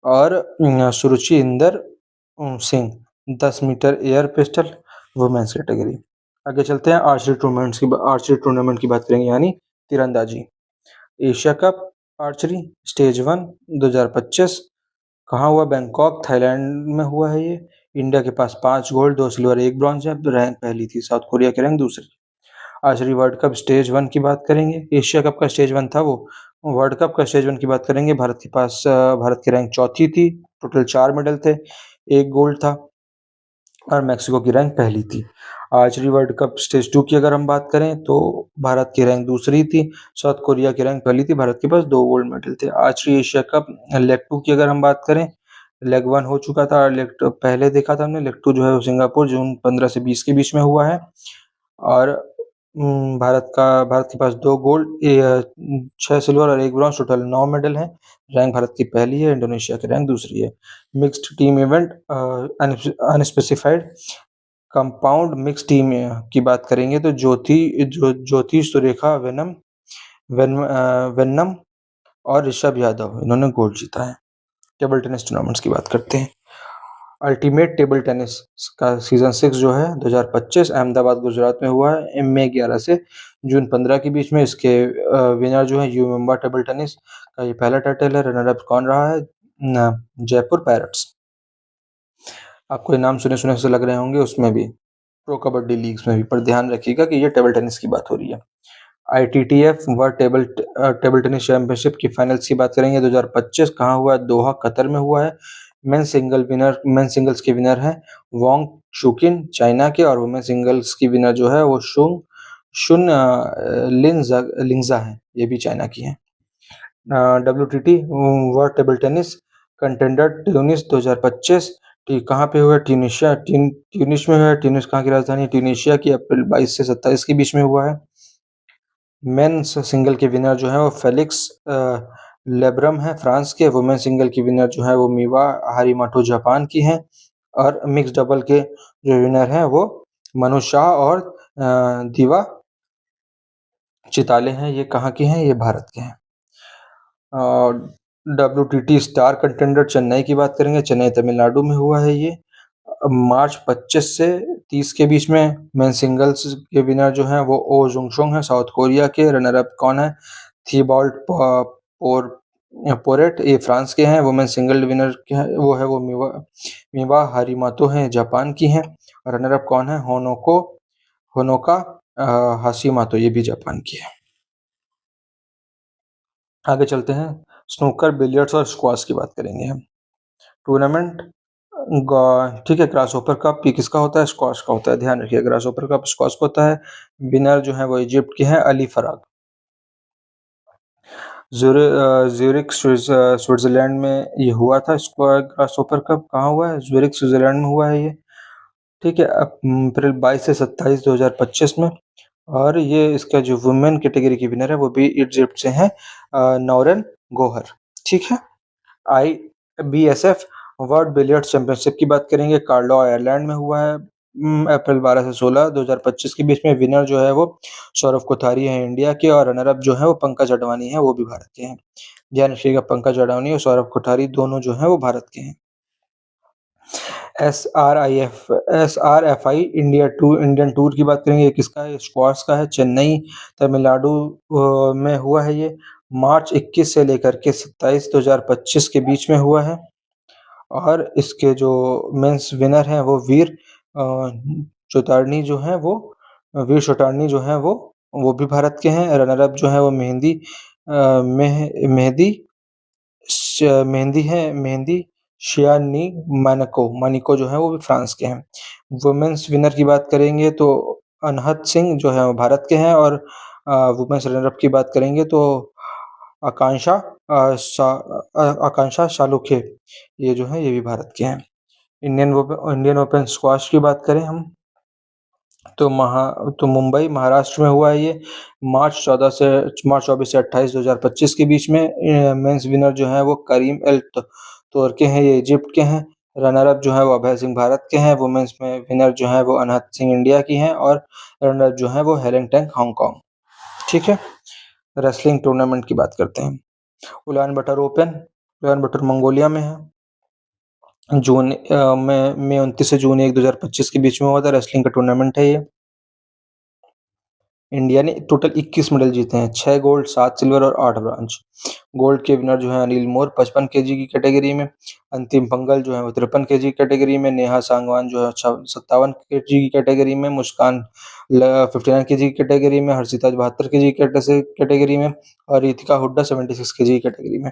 और Suruchi Inder Singh 10 metre air pistol women's category. आगे चलते हैं आर्चरी टूर्नामेंट की बात करेंगे, यानी तीरंदाजी। एशिया कप आर्चरी स्टेज 1 2025 कहाँ हुआ? बैंकॉक, थाईलैंड में हुआ है ये। इंडिया के पास 5 गोल्ड, 2 सिल्वर, 1 ब्रॉन्ज है। रैंक पहली थी, साउथ कोरिया की रैंक दूसरी। आर्चरी वर्ल्ड कप स्टेज 1 की बात करेंगे। एशिया कप का स्टेज 1 था वो। वर्ल्ड कप का स्टेज 1 की बात करेंगे। भारत की रैंक चौथी थी, टोटल 4 मेडल थे, 1 गोल्ड था, और मैक्सिको की रैंक पहली थी। आर्चरी वर्ल्ड कप स्टेज 2 की अगर हम बात करें तो भारत की रैंक दूसरी थी, साउथ कोरिया की रैंक पहली थी। भारत के पास 2 गोल्ड मेडल थे। आर्चरी एशिया कप लेग 2 की अगर हम बात करें, लेग 1 हो चुका था, लेग 2 पहले देखा था हमने। लेग 2 जो है वो सिंगापुर जून 15 से 20 के बीच में हुआ है। और भारत के पास 2 गोल्ड, 6 सिल्वर और 1 ब्रॉन्ज, टोटल 9 मेडल हैं। रैंक भारत की पहली है, इंडोनेशिया की रैंक दूसरी है। Mixed team event unspecified compound mix team की बात करेंगे तो ज्योति सुरेखा वेन्नम और ऋषभ यादव इन्होंने गोल्ड जीता है। टेबल टेनिस टूर्नामेंट्स की बात करते हैं। अल्टीमेट टेबल टेनिस का सीजन 6 जो है 2025 अहमदाबाद गुजरात में हुआ है, मई 11 से जून 15 के बीच में। इसके विनर जो है मुंबई टेबल टेनिस का ये पहला टाइटल है। रनर अप कौन रहा है? जयपुर पैरट्स। आपको ये नाम सुने सुने से लग रहे होंगे, उसमें भी प्रो कबड्डी लीग्स में भी, पर ध्यान रखिएगा कि ये टेबल टेनिस की बात हो रही है। ITTF world table tennis championship की फाइनल्स की बात करेंगे 2025 कहाँ हुआ है? दोहा, कतर में हुआ है। मेन सिंगल्स के विनर हैं वांग शुकिन चाइना के, और वुमेन सिंगल्स की विनर जो है वो शुन लिंजा है, ये भी चाइना की है। WTT world table tennis contender Tunis 2025 कहाँ पे हुआ? ट्यूनिस में हुआ है। ट्यूनिस कहाँ की राजधानी? ट्यूनिशिया की। अप्रैल 22 से 27 के बीच में हुआ है। मेंस सिंगल के विनर जो है वो फेलिक्स लेब्रम है, फ्रांस के। वुमेन सिंगल की विनर जो है वो मीवा हारीमाटो, जापान की हैं। और मिक्स डबल के जो विनर हैं वो मनु शाह और दीवा चिताले हैं। ये कहाँ के हैं? ये भारत के हैं। WTT स्टार कंटेंडर चेन्नई की बात करेंगे। चेन्नई तमिलनाडु में हुआ है ये, मार्च 25 से 30 के बीच में। मेन सिंगल्स के विनर जो हैं वो ओ जुंगशोंग है, साउथ कोरिया के। रनर अप कौन है? थीबाल्ट पोरेट, ये फ्रांस के हैं। वुमेन सिंगल विनर के हैं वो है वो मीवा हारीमातो हैं, जापान की हैं। रनर अप कौन है? होनोका हाशिमातो, ये भी जापान की है। आगे चलते हैं, स्नूकर, बिलियर्ड्स और स्क्वाश की बात करेंगे हम। टूर्नामेंट ठीक है। ग्रास ओपर कप ये किसका होता है? स्क्वाश का होता है, ध्यान रखिए। ग्रास ओपर कप स्क्वाश का होता है। विनर जो है वो इजिप्ट के हैं, अली फराग। ज्यूरिख स्विट्जरलैंड में ये हुआ था। ग्रास ओपर कप कहाँ हुआ है? ज्यूरिख स्विट्जरलैंड में हुआ है ये, ठीक है। अप्रैल 22 से 27 2025 में। और ये इसका जो वुमेन कैटेगरी की विनर है वो भी इजिप्ट से हैं, नौरेन गोहर, ठीक है। IBSF वर्ल्ड बिलियर्ड्स चैंपियनशिप की बात करेंगे। कार्लो आयरलैंड में हुआ है, अप्रैल 12 से 16 2025 के बीच में। विनर जो है वो सौरव कोठारी है, इंडिया के। और रनर अप जो है वो पंकज अडवाणी है, वो भी भारत के हैं। ध्यान रखिएगा, पंकज अडवाणी और सौरव कोठारी दोनों जो है वो भारत के हैं। SRFI इंडियन टूर की बात करेंगे। किसका है? स्क्वाश का है, चेन्नई तमिलनाडु में हुआ है ये, मार्च 21 से लेकर के 27 2025 के बीच में हुआ है। और इसके जो मेंस विनर हैं वो वीर चौटार्नी जो है वो भी भारत के हैं। रनर अप जो है वो मेहंदी शियानी मानिको जो है वो भी फ्रांस के हैं। वुमेन्स विनर की बात करेंगे तो अनहद सिंह जो है वो भारत के हैं, और वुमेन्स रनर अप की बात करेंगे तो आकांक्षा आकांक्षा शालुखे, ये जो है ये भी भारत के हैं। इंडियन ओपन स्क्वाश की बात करें हम तो मुंबई महाराष्ट्र में हुआ है ये, मार्च 24 से 28 2025 के बीच में। मेंस विनर जो है वो करीम एल तोरके हैं, ये इजिप्ट के हैं। रनर अप जो है वो अभय सिंह भारत के हैं। वुमेन्स में विनर जो है वो अनहद सिंह इंडिया की हैं, और रनर अप जो है वो हेलेन टेंग हांगकांग। ठीक है, रेसलिंग टूर्नामेंट की बात करते हैं। Ulan butter open, Ulan butter Mongolia में है, जून में 29 से जून 1 2025 के बीच में हुआ था। रेसलिंग का टूर्नामेंट है ये। इंडिया ने टोटल 21 मेडल जीते हैं, 6 गोल्ड, 7 सिल्वर और 8 ब्रॉन्ज। गोल्ड के विनर जो है अनिल मोर 55 केजी की कैटेगरी में, अंतिम पंगल जो है वो 53 केजी की कैटेगरी में, नेहा सांगवान जो है 57 केजी की कैटेगरी में, मुस्कान 59 केजी की कैटेगरी में, हर्षिता 72 केजी की कैटेगरी में, और रितिका हुड्डा 76 केजी की कैटेगरी में।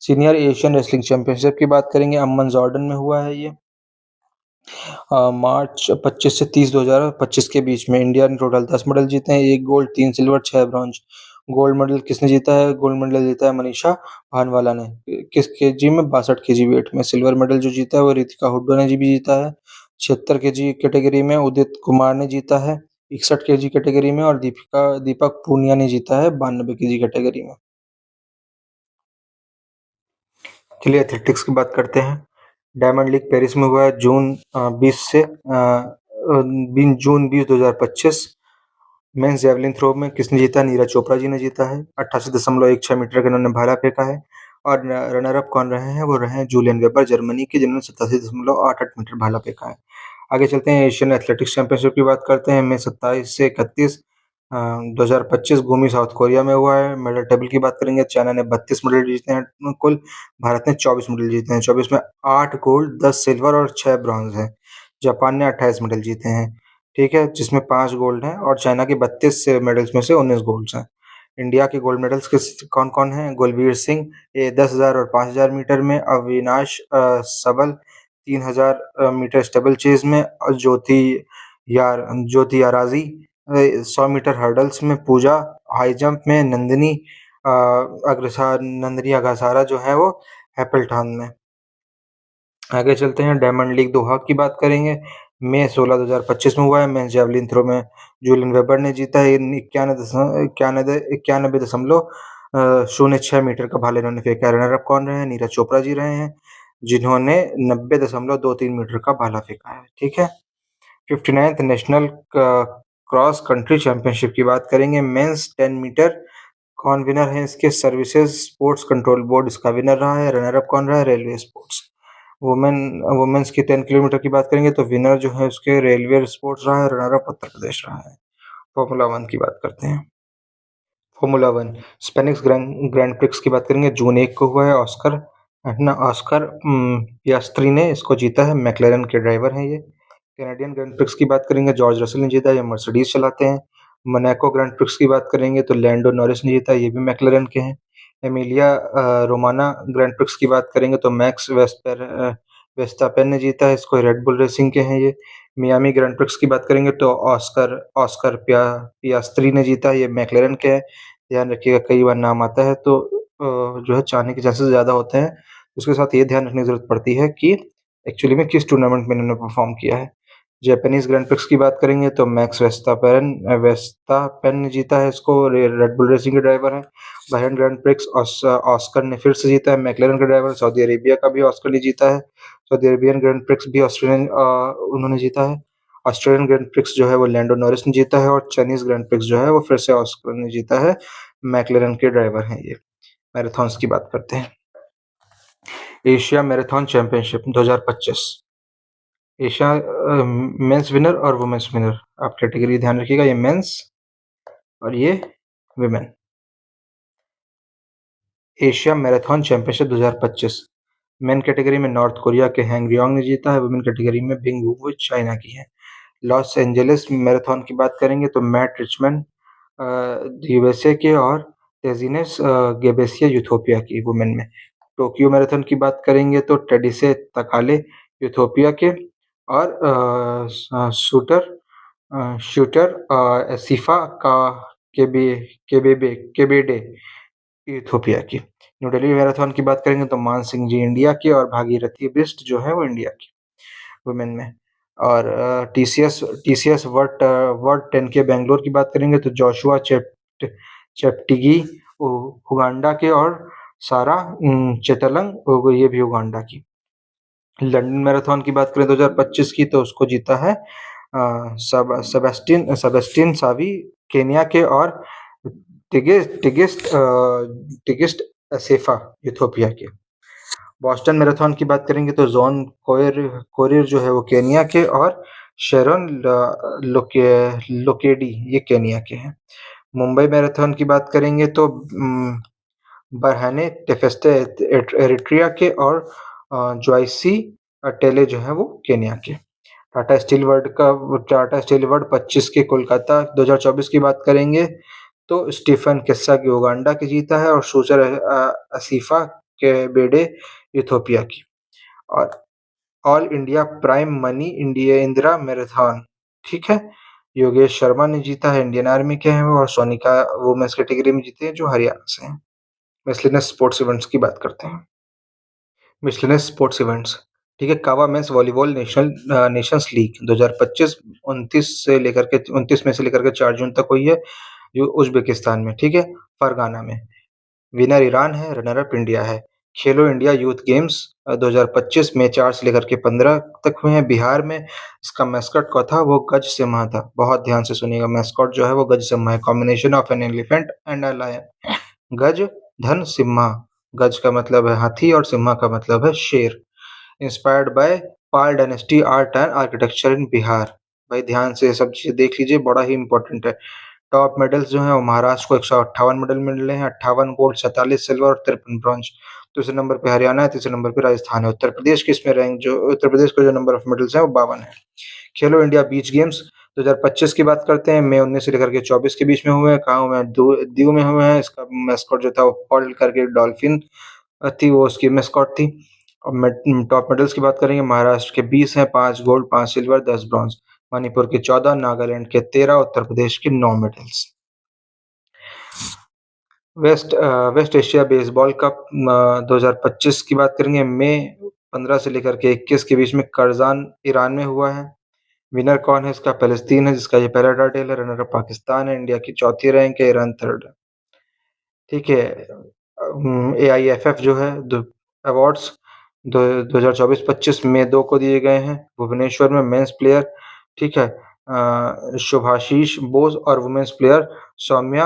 सीनियर एशियन रेसलिंग चैंपियनशिप की बात करेंगे, अम्मन जॉर्डन में हुआ है ये, मार्च 25 से 30 2025 के बीच में। इंडिया ने टोटल 10 मेडल जीते हैं, 1 gold, 3 silver, 6 bronze. Gold medal किसने जीता है? गोल्ड मेडल जीता है मनीषा भानवाला ने। किस केजी में? 62 केजी वेट में। सिल्वर मेडल जो जीता है वो रितिका हुड्डा ने जी भी जीता है, 76 केजी कैटेगरी में। उदित कुमार ने जीता है 61 केजी कैटेगरी में, और दीपक पूनिया ने जीता है 92 केजी कैटेगरी में। चलिए एथलेटिक्स की बात करते हैं। डायमंड लीग पेरिस में हुआ है जून 20 2025। मेंस जेवलिन थ्रो में किसने जीता? नीरज चोपड़ा जी ने जीता है, 88.16 मीटर का इन्होंने भाला फेंका है। और रनर अप कौन रहे हैं? वो रहे हैं जूलियन वेबर जर्मनी के, जिन्होंने 87.88 मीटर भाला फेंका है। आगे चलते हैं, एशियन एथलेटिक्स चैंपियनशिप की बात करते हैं। मई 27 से 31 2025 गुमी साउथ कोरिया में हुआ है। मेडल टेबल की बात करेंगे, चाइना ने 32 मेडल जीते हैं कुल, भारत ने 24 मेडल जीते हैं। 24 में 8 गोल्ड, 10 सिल्वर और 6 ब्रॉन्ज है। जापान ने 28 मेडल जीते हैं, ठीक है, जिसमें 5 गोल्ड हैं, और चाइना के 32 मेडल्स में से 19 गोल्ड्स हैं। इंडिया के गोल्ड मेडल्स कौन कौन हैं? गुलवीर सिंह 10,000 और 5,000 मीटर में, अविनाश सबल 3,000 मीटर स्टेबल चेज में, और ज्योति याराजी 100 मीटर हर्डल्स में, पूजा हाई जंप में, नंदिनी अग्रसारा जो है वो हैपल्टन में। आगे चलते हैं, डायमंड लीग दोहा की बात करेंगे। मई 16 2025 में हुआ है। मेंस जेवलिन थ्रो में जूलियन वेबर ने जीता है, 91.06 मीटर का भाला इन्होंने फेंका। रनर अप कौन रहे हैं? नीरज चोपड़ा जी रहे हैं, जिन्होंने 90.23 मीटर का भाला फेंका है, ठीक है। 59th national cross country championship की बात करेंगे। मेंस 10 मीटर कौन विनर है इसके? सर्विसेज स्पोर्ट्स कंट्रोल बोर्ड इसका विनर रहा है। रनर अप कौन रहा है? Railway sports. वुमेन्स की 10 किलोमीटर की बात करेंगे तो विनर जो है उसके रेलवे स्पोर्ट्स रहा है, रनर अप उत्तर प्रदेश रहा है। फॉर्मूला 1 की बात करते हैं। फॉर्मूला 1 स्पेनिश ग्रैंड प्रिक्स की बात करेंगे, जून 1 को हुआ है। ऑस्कर पियास्त्री ने इसको जीता है, मैक्लेरन के ड्राइवर हैं ये। कैनेडियन ग्रैंड प्रिक्स की बात करेंगे, जॉर्ज रसल ने जीता है, ये मर्सिडीज चलाते हैं। मोनाको ग्रैंड प्रिक्स की बात करेंगे तो लैंडो नॉरिस ने जीता है, ये भी मैक्लेरन के हैं। एमिलिया रोमाना ग्रैंड प्रिक्स की बात करेंगे तो मैक्स वेस्टापेन ने जीता है, इसको रेड बुल रेसिंग के हैं ये। मियामी ग्रैंड प्रिक्स की बात करेंगे तो ऑस्कर पियास्त्री ने जीता है, ये मैक्लेरन के हैं। ध्यान रखिएगा, कई बार नाम आता है तो जो है चाहने के चांसेस ज़्यादा होते हैं। उसके साथ ये ध्यान रखने की ज़रूरत पड़ती है कि एक्चुअली में किस टूर्नामेंट में इन्होंने परफॉर्म किया है। जापानीज ग्रैंड प्रिक्स की बात करेंगे तो मैक्स वेस्टापेन ने जीता है, इसको रेड बुल रेसिंग के ड्राइवर हैं। बहरेन ग्रैंड प्रिक्स ऑस्कर ने फिर से जीता है, मैक्लेरन का ड्राइवर। सऊदी अरेबिया का भी ऑस्कर ने जीता है, सऊदी अरेबियन ग्रैंड प्रिक्स भी ऑस्ट्रेलियन उन्होंने जीता है। ऑस्ट्रेलियन ग्रैंड प्रिक्स जो है वो लैंडो नॉरिस ने जीता है, और चाइनीज ग्रैंड प्रिक्स जो है वो फिर से ऑस्कर ने जीता है, मैक्लेरन के ड्राइवर हैं ये। मैराथन्स की बात करते हैं। Asia marathon championship 2025, Asia men's winner और वुमेन्स विनर, आप कैटेगरी ध्यान रखिएगा, ये मेंस और ये women. Asia marathon championship 2025 men category में नॉर्थ कोरिया के हैंग रियोंग ने जीता है, वुमेन कैटेगरी में बिंग वू चाइना की है। लॉस एंजलिस मैराथन की बात करेंगे तो मैट रिचमन यूएसए के, और तेजिनेस गेबेसिया यूथोपिया की वुमेन में। टोक्यो मैराथन की बात करेंगे तो टेडिसे तकाले यूथोपिया के, और शूटर शूटर सिफा का केबे केबेडे इथियोपिया की। न्यू दिल्ली मैराथन की बात करेंगे तो मान सिंह जी इंडिया की, और भागीरथी बिष्ट जो है वो इंडिया की वुमेन में। और टीसीएस वर्ल्ड 10 के बेंगलोर की बात करेंगे तो जोशुआ चेप्टिगी उगांडा के, और सारा चेतलंग ये भी उगांडा की। लंदन मैराथन की बात करें 2025 की तो उसको जीता है सेबेस्टियन सावी केन्या के, और टिगिस्ट असेफा इथियोपिया के। बॉस्टन मैराथन की बात करेंगे तो जॉन कोरिर जो है वो केन्या के, और शेरन लोकेडी ये केन्या के हैं। मुंबई मैराथन की बात करेंगे तो बरहाने टेफेस्टे एरिट्रिया के, और जॉयसी टेले जो है वो केन्या के। टाटा स्टील वर्ल्ड 25 के कोलकाता 2024 की बात करेंगे तो स्टीफन किस्सा की उगांडा की जीता है, और सूचर असीफा के बेडे इथियोपिया की। और all India prime money Indira marathon, ठीक है, योगेश शर्मा ने जीता है, इंडियन आर्मी के हैं वो, और सोनिका वुमेन्स कैटेगरी में जीते हैं जो हरियाणा से हैं। मिसलेनियस स्पोर्ट्स इवेंट्स की बात करते हैं। मिसलेनियस स्पोर्ट्स इवेंट्स, ठीक है, कावा मेंस वॉलीबॉल नेशंस लीग 2025 29 में से लेकर के 4 जून तक हुई है, जो उज्बेकिस्तान में, ठीक है, फरगाना में। विनर ईरान है, रनर अप इंडिया है। खेलो इंडिया यूथ गेम्स 2025 में 4 से लेकर के 15 तक हुए हैं। बिहार में इसका मैस्कट कौन था, वो गज सिम्हा था। बहुत ध्यान से सुनिएगा, मैस्कॉट जो है वो गज सिम्हा है, combination of an elephant and a lion. Gaj Dhan Simha, गज का मतलब है हाथी और सिम्हा का मतलब है शेर। Inspired by Pal dynasty art and architecture इन बिहार। भाई ध्यान से सब चीजें देख लीजिए, बड़ा ही इंपॉर्टेंट है। टॉप मेडल्स जो हैं वो महाराष्ट्र को 158 मेडल मिले हैं, 58 गोल्ड, 47 सिल्वर और 53 ब्रॉन्ज। दूसरे नंबर पे हरियाणा है, तीसरे नंबर पे राजस्थान है। उत्तर प्रदेश की इसमें रैंक, जो उत्तर प्रदेश का जो नंबर ऑफ मेडल्स है वो 52 है। खेलो इंडिया बीच गेम्स 2025 की बात करते हैं, मई 19 से लेकर के 24 के बीच में हुए हैं। कहाँ हुए हैं, दीव में हुए हैं। इसका मैस्कॉट जो था वो पर्ल करके डॉल्फिन थी, वो उसकी मैस्कॉट थी। और टॉप मेडल्स की बात करेंगे, महाराष्ट्र के 20 हैं, 5 गोल्ड, 5 सिल्वर, 10 ब्रॉन्ज। मणिपुर के 14, नागालैंड के 13, उत्तर प्रदेश के 9 medals. West Asia baseball cup 2025 की बात करेंगे, मई 15 से लेकर के 21 के बीच में करजान ईरान में हुआ है। विनर कौन है इसका, पैलेस्तीन है, जिसका ये पहला टाइटल है। रनर अप पाकिस्तान है, इंडिया की चौथी रैंक है, ईरान थर्ड है, ठीक है। AIFF जो है अवार्ड्स 2024-25 में 2 को दिए गए हैं। भुवनेश्वर में मेंस प्लेयर, ठीक है, शुभाशीष बोस, और वुमेन्स प्लेयर सौम्या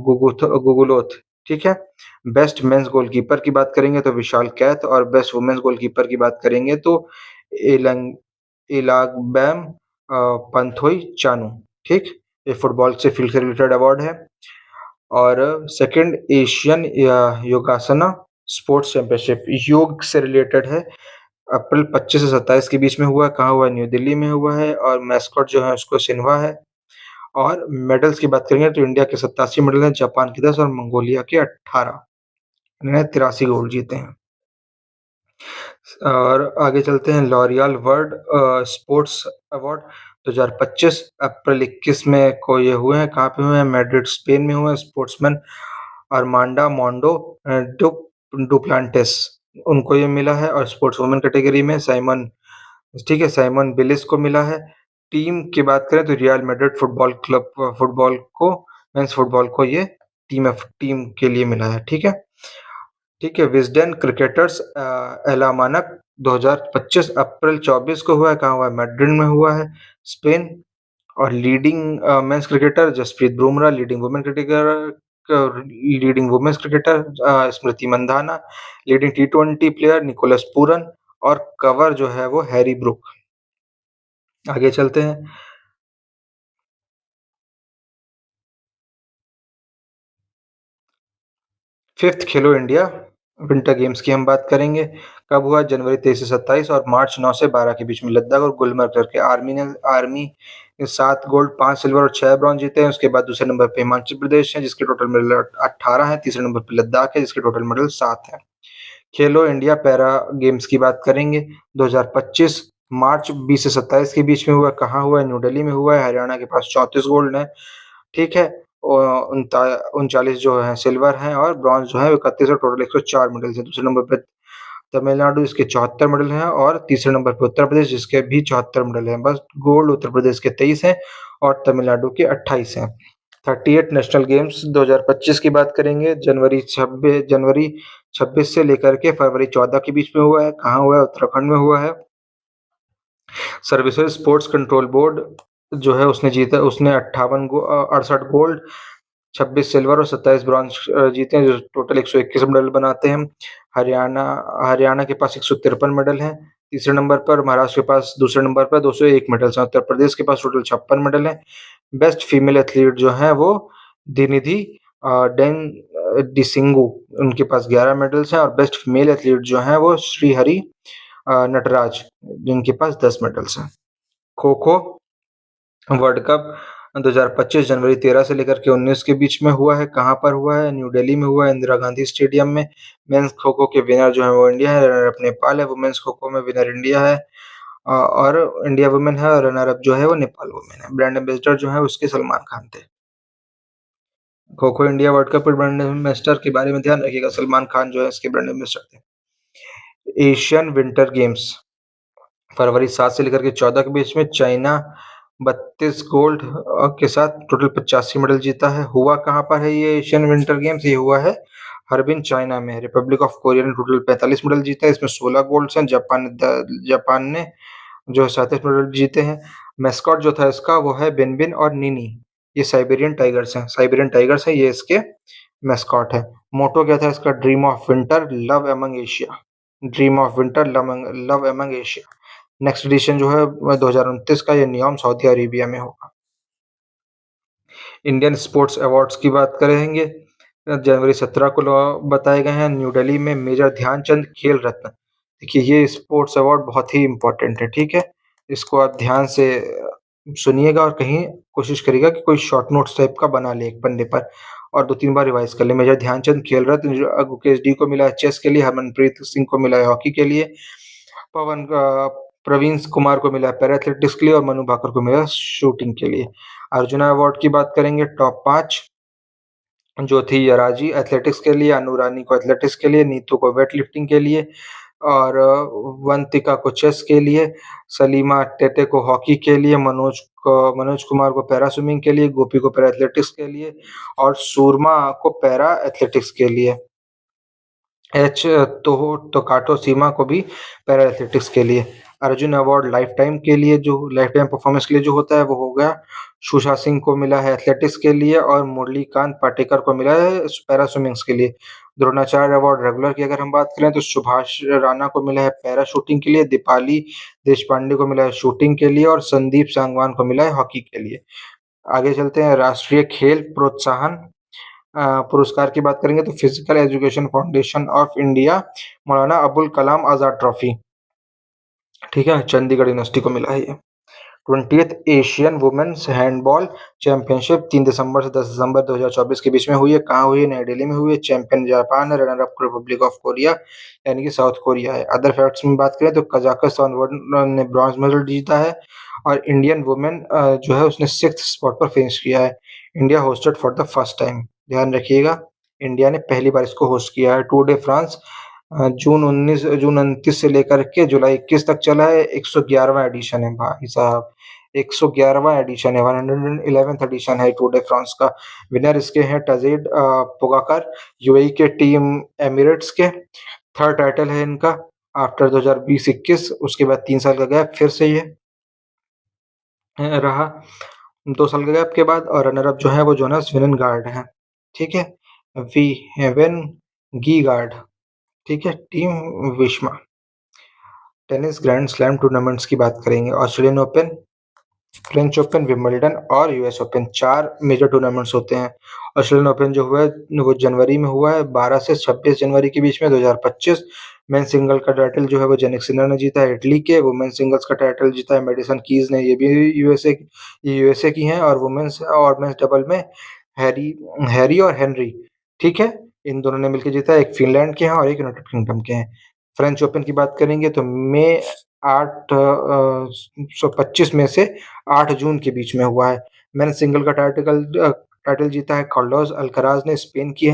गुगुलोथ, ठीक है। बेस्ट मेंस गोलकीपर की बात करेंगे तो विशाल कैथ, और बेस्ट वुमेन्स गोलकीपर की बात करेंगे तो इलागबैम पंथोई चानू, ठीक। ये फुटबॉल से फील्ड से रिलेटेड अवार्ड है। और सेकंड एशियन योगासना स्पोर्ट्स चैंपियनशिप योग से रिलेटेड है, अप्रैल 25 से 27 के बीच में हुआ है। कहाँ हुआ है, न्यू दिल्ली में हुआ है, और मैस्कॉट जो है उसको सिन्हा है। और मेडल्स की बात करेंगे तो इंडिया के 87 मेडल हैं, जापान के 10 और मंगोलिया के 18। इन्होंने 83 गोल्ड जीते हैं। और आगे चलते हैं, लॉरियल वर्ल्ड स्पोर्ट्स अवार्ड 2025 अप्रैल 21 में को ये हुए हैं। कहाँ पे हुए हैं, मैड्रिड स्पेन में हुए हैं। स्पोर्ट्समैन अरमांडा मोंडो डुप्लांटिस, उनको ये मिला है। और स्पोर्ट्स वुमेन कैटेगरी में साइमन, ठीक है, साइमन बिलिस को मिला है। टीम की बात करें तो real Madrid football club football को, मेंस फुटबॉल को ये टीम के लिए मिला है, ठीक है, ठीक है। विजडन क्रिकेटर्स एलामानक 2025 अप्रैल 24 को हुआ है। कहाँ हुआ है, मैड्रिड में हुआ है, स्पेन। और leading men's cricketer Jasprit Bumrah, leading women's cricketer Smriti Mandhana, leading T20 player Nicholas Pooran, और कवर जो है वो हैरी ब्रूक। आगे चलते हैं, फिफ्थ खेलो इंडिया विंटर गेम्स की हम बात करेंगे। कब हुआ, जनवरी 23 से 27 और मार्च 9 से 12 के बीच में। लद्दाख और गुलमर्ग करके आर्मी 7 गोल्ड, 5 सिल्वर और 6 ब्रॉन्ज जीते हैं। उसके बाद दूसरे नंबर पे हिमाचल प्रदेश है, जिसके टोटल मेडल 18 है। तीसरे नंबर पे लद्दाख है, जिसके टोटल मेडल 7 है। खेलो इंडिया पैरा गेम्स की बात करेंगे 2025 मार्च 20 से 27 के बीच में हुआ है। कहाँ हुआ है? न्यू दिल्ली में हुआ है। हरियाणा के पास 34 गोल्ड है, ठीक है। और 39 जो है सिल्वर हैं और ब्रॉन्ज जो है 31 और टोटल 104 मेडल्स हैं। दूसरे नंबर पे तमिलनाडु, इसके 74 मेडल हैं और तीसरे नंबर पे उत्तर प्रदेश, जिसके भी 74 मेडल हैं। बस गोल्ड उत्तर प्रदेश के 23 हैं और तमिलनाडु के 28 हैं। 38 नेशनल गेम्स 2025 की बात करेंगे। जनवरी 26 से लेकर के फरवरी 14 के बीच में हुआ है। कहाँ हुआ है? उत्तराखंड में हुआ है। सर्विसेज स्पोर्ट्स कंट्रोल बोर्ड जो है उसने जीता, उसने 68 गोल्ड, 26 सिल्वर और 27 ब्रॉन्ज जीते हैं, जो टोटल 121 मेडल बनाते हैं। हरियाणा के पास 153 मेडल हैं तीसरे नंबर पर। महाराष्ट्र के पास दूसरे नंबर पर 201 मेडल्स हैं। उत्तर प्रदेश के पास टोटल 56 मेडल हैं। बेस्ट फीमेल एथलीट जो है वो दिनिधि डेन डिसिंगू, उनके पास 11 मेडल्स हैं। और बेस्ट मेल एथलीट जो है वो श्रीहरि नटराज, जिनके पास 10 मेडल्स हैं। खो खो वर्ल्ड कप 2025 जनवरी 13 से लेकर के 19 के बीच में हुआ है। कहाँ पर हुआ है? न्यू दिल्ली में हुआ है, इंदिरा गांधी स्टेडियम में। मेंस खो खो के विनर जो है वो इंडिया है, रनर अप नेपाल है। वुमेन्स खो खो में विनर इंडिया है और इंडिया वुमेन है, और रनर अप जो है वो नेपाल वुमेन है। ब्रांड एम्बेसडर जो है उसके सलमान खान थे। Kho kho India world cup brand ambassador के बारे में ध्यान रखिएगा, सलमान खान जो है इसके ब्रांड एम्बेसडर थे। एशियन विंटर गेम्स फरवरी 7 से लेकर के 14 के बीच में चाइना 32 गोल्ड के साथ टोटल 85 मेडल जीता है। हुआ कहाँ पर है ये एशियन विंटर गेम्स? ये हुआ है हर्बिन, चाइना में। रिपब्लिक ऑफ कोरिया ने टोटल 45 मेडल जीता है, इसमें 16 गोल्ड हैं। जापान ने जो 37 मेडल जीते हैं। मैस्कॉट जो था इसका वो है बिनबिन और नीनी, ये साइबेरियन टाइगर्स हैं, ये इसके मैस्कॉट है। मोटो क्या था इसका? Dream of winter love among Asia, love among Asia. Next edition जो है 2029 का, ये नियम सऊदी अरेबिया में होगा। इंडियन स्पोर्ट्स अवार्ड्स की बात करेंगे, जनवरी 17 को बताए गए हैं न्यू दिल्ली में। मेजर ध्यानचंद खेल रत्न, देखिए ये स्पोर्ट्स अवार्ड बहुत ही इंपॉर्टेंट है, ठीक है। इसको आप ध्यान से सुनिएगा और कहीं कोशिश करिएगा कि कोई शॉर्ट नोट्स टाइप का बना ले एक पन्ने पर और 2-3 बार रिवाइज कर ले। मेजर ध्यानचंद खेल रत्न जो गुकेश डी को मिला है चेस के लिए, हरमनप्रीत सिंह को मिला है हॉकी के लिए, प्रवीण कुमार को मिला है पैरा एथलेटिक्स के लिए और मनु भाकर को मिला शूटिंग के लिए। अर्जुना अवार्ड की बात करेंगे, टॉप 5 ज्योति यराजी एथलेटिक्स के लिए, अनु रानी को एथलेटिक्स के लिए, नीतू को वेट लिफ्टिंग के लिए और वंतिका को चेस के लिए, सलीमा टेटे को हॉकी के लिए, मनोज कुमार को पैरा स्विमिंग के लिए, गोपी को पैरा एथलेटिक्स के लिए और सूरमा को पैरा एथलेटिक्स के लिए। टोकाटो सीमा को भी पैरा एथलेटिक्स के लिए। Arjun award life time performance के लिए जो होता है वो हो गया, सुषा सिंह को मिला है एथलेटिक्स के लिए और मुरलीकांत पाटेकर को मिला है पैरा स्विमिंग्स के लिए। द्रोणाचार्य अवार्ड रेगुलर की अगर हम बात करें तो सुभाष राणा को मिला है पैरा शूटिंग के लिए, दीपाली देशपांडे को मिला है शूटिंग के लिए और संदीप सांगवान को मिला है हॉकी के लिए। आगे चलते हैं, राष्ट्रीय खेल प्रोत्साहन पुरस्कार की बात करेंगे तो physical education foundation of India Maulana Abul Kalam Azad trophy, ठीक है, चंडीगढ़ यूनिवर्सिटी को मिला है ये। 20th Asian women's handball championship 3 दिसंबर से 10 दिसंबर 2024 के बीच में हुई है। कहाँ हुई है? नई दिल्ली में हुई है। चैंपियन जापान है, runner up Republic of Korea यानी कि साउथ कोरिया है। अदर फैक्ट्स में बात करें तो कजाकिस्तान ने ब्रॉन्ज मेडल जीता है और इंडियन वुमेन जो है उसने 6th स्पॉट पर फिनिश किया है। India hosted for the first time, ध्यान रखिएगा इंडिया ने पहली बार इसको होस्ट किया है। टूर डे फ्रांस जून 29 से लेकर के जुलाई 21 तक चला है। 111वां एडिशन है भाई साहब, 111वां एडिशन है, 111th एडिशन है टूर डे फ्रांस का। विनर इसके हैं टजेड पोगाकर यूएई के टीम एमिरेट्स के। थर्ड टाइटल है इनका आफ्टर 2020-21, उसके बाद 3 साल का गैप फिर से ये रहा 2 साल के गैप के बाद। और रनर अप जो है वो जोनास विनेगार्ड है, ठीक है, वेन गी गार्ड, ठीक है, टीम विश्मा। टेनिस ग्रैंड स्लैम टूर्नामेंट्स की बात करेंगे, Australian open, French open, Wimbledon और यूएस ओपन, 4 मेजर टूर्नामेंट्स होते हैं। ऑस्ट्रेलियन ओपन जो हुआ है वो जनवरी में हुआ है, 12 से 26 जनवरी के बीच में 2025। मेन सिंगल का टाइटल जो है वो जेनिक सिनर ने जीता है इटली के। वुमेन सिंगल्स का टाइटल जीता है मेडिसन कीज ने, ये भी यूएसए की हैं। और वुमेन्स और मेंस डबल में हैरी और हेनरी, ठीक है, इन दोनों ने मिलकर जीता है। एक फिनलैंड के हैं और एक यूनाइटेड किंगडम के हैं। फ्रेंच ओपन की बात करेंगे तो मई 1925 में से 8 जून के बीच में हुआ है। मैंने सिंगल का टाइटल जीता है कार्लोस अल्कराज ने, स्पेन के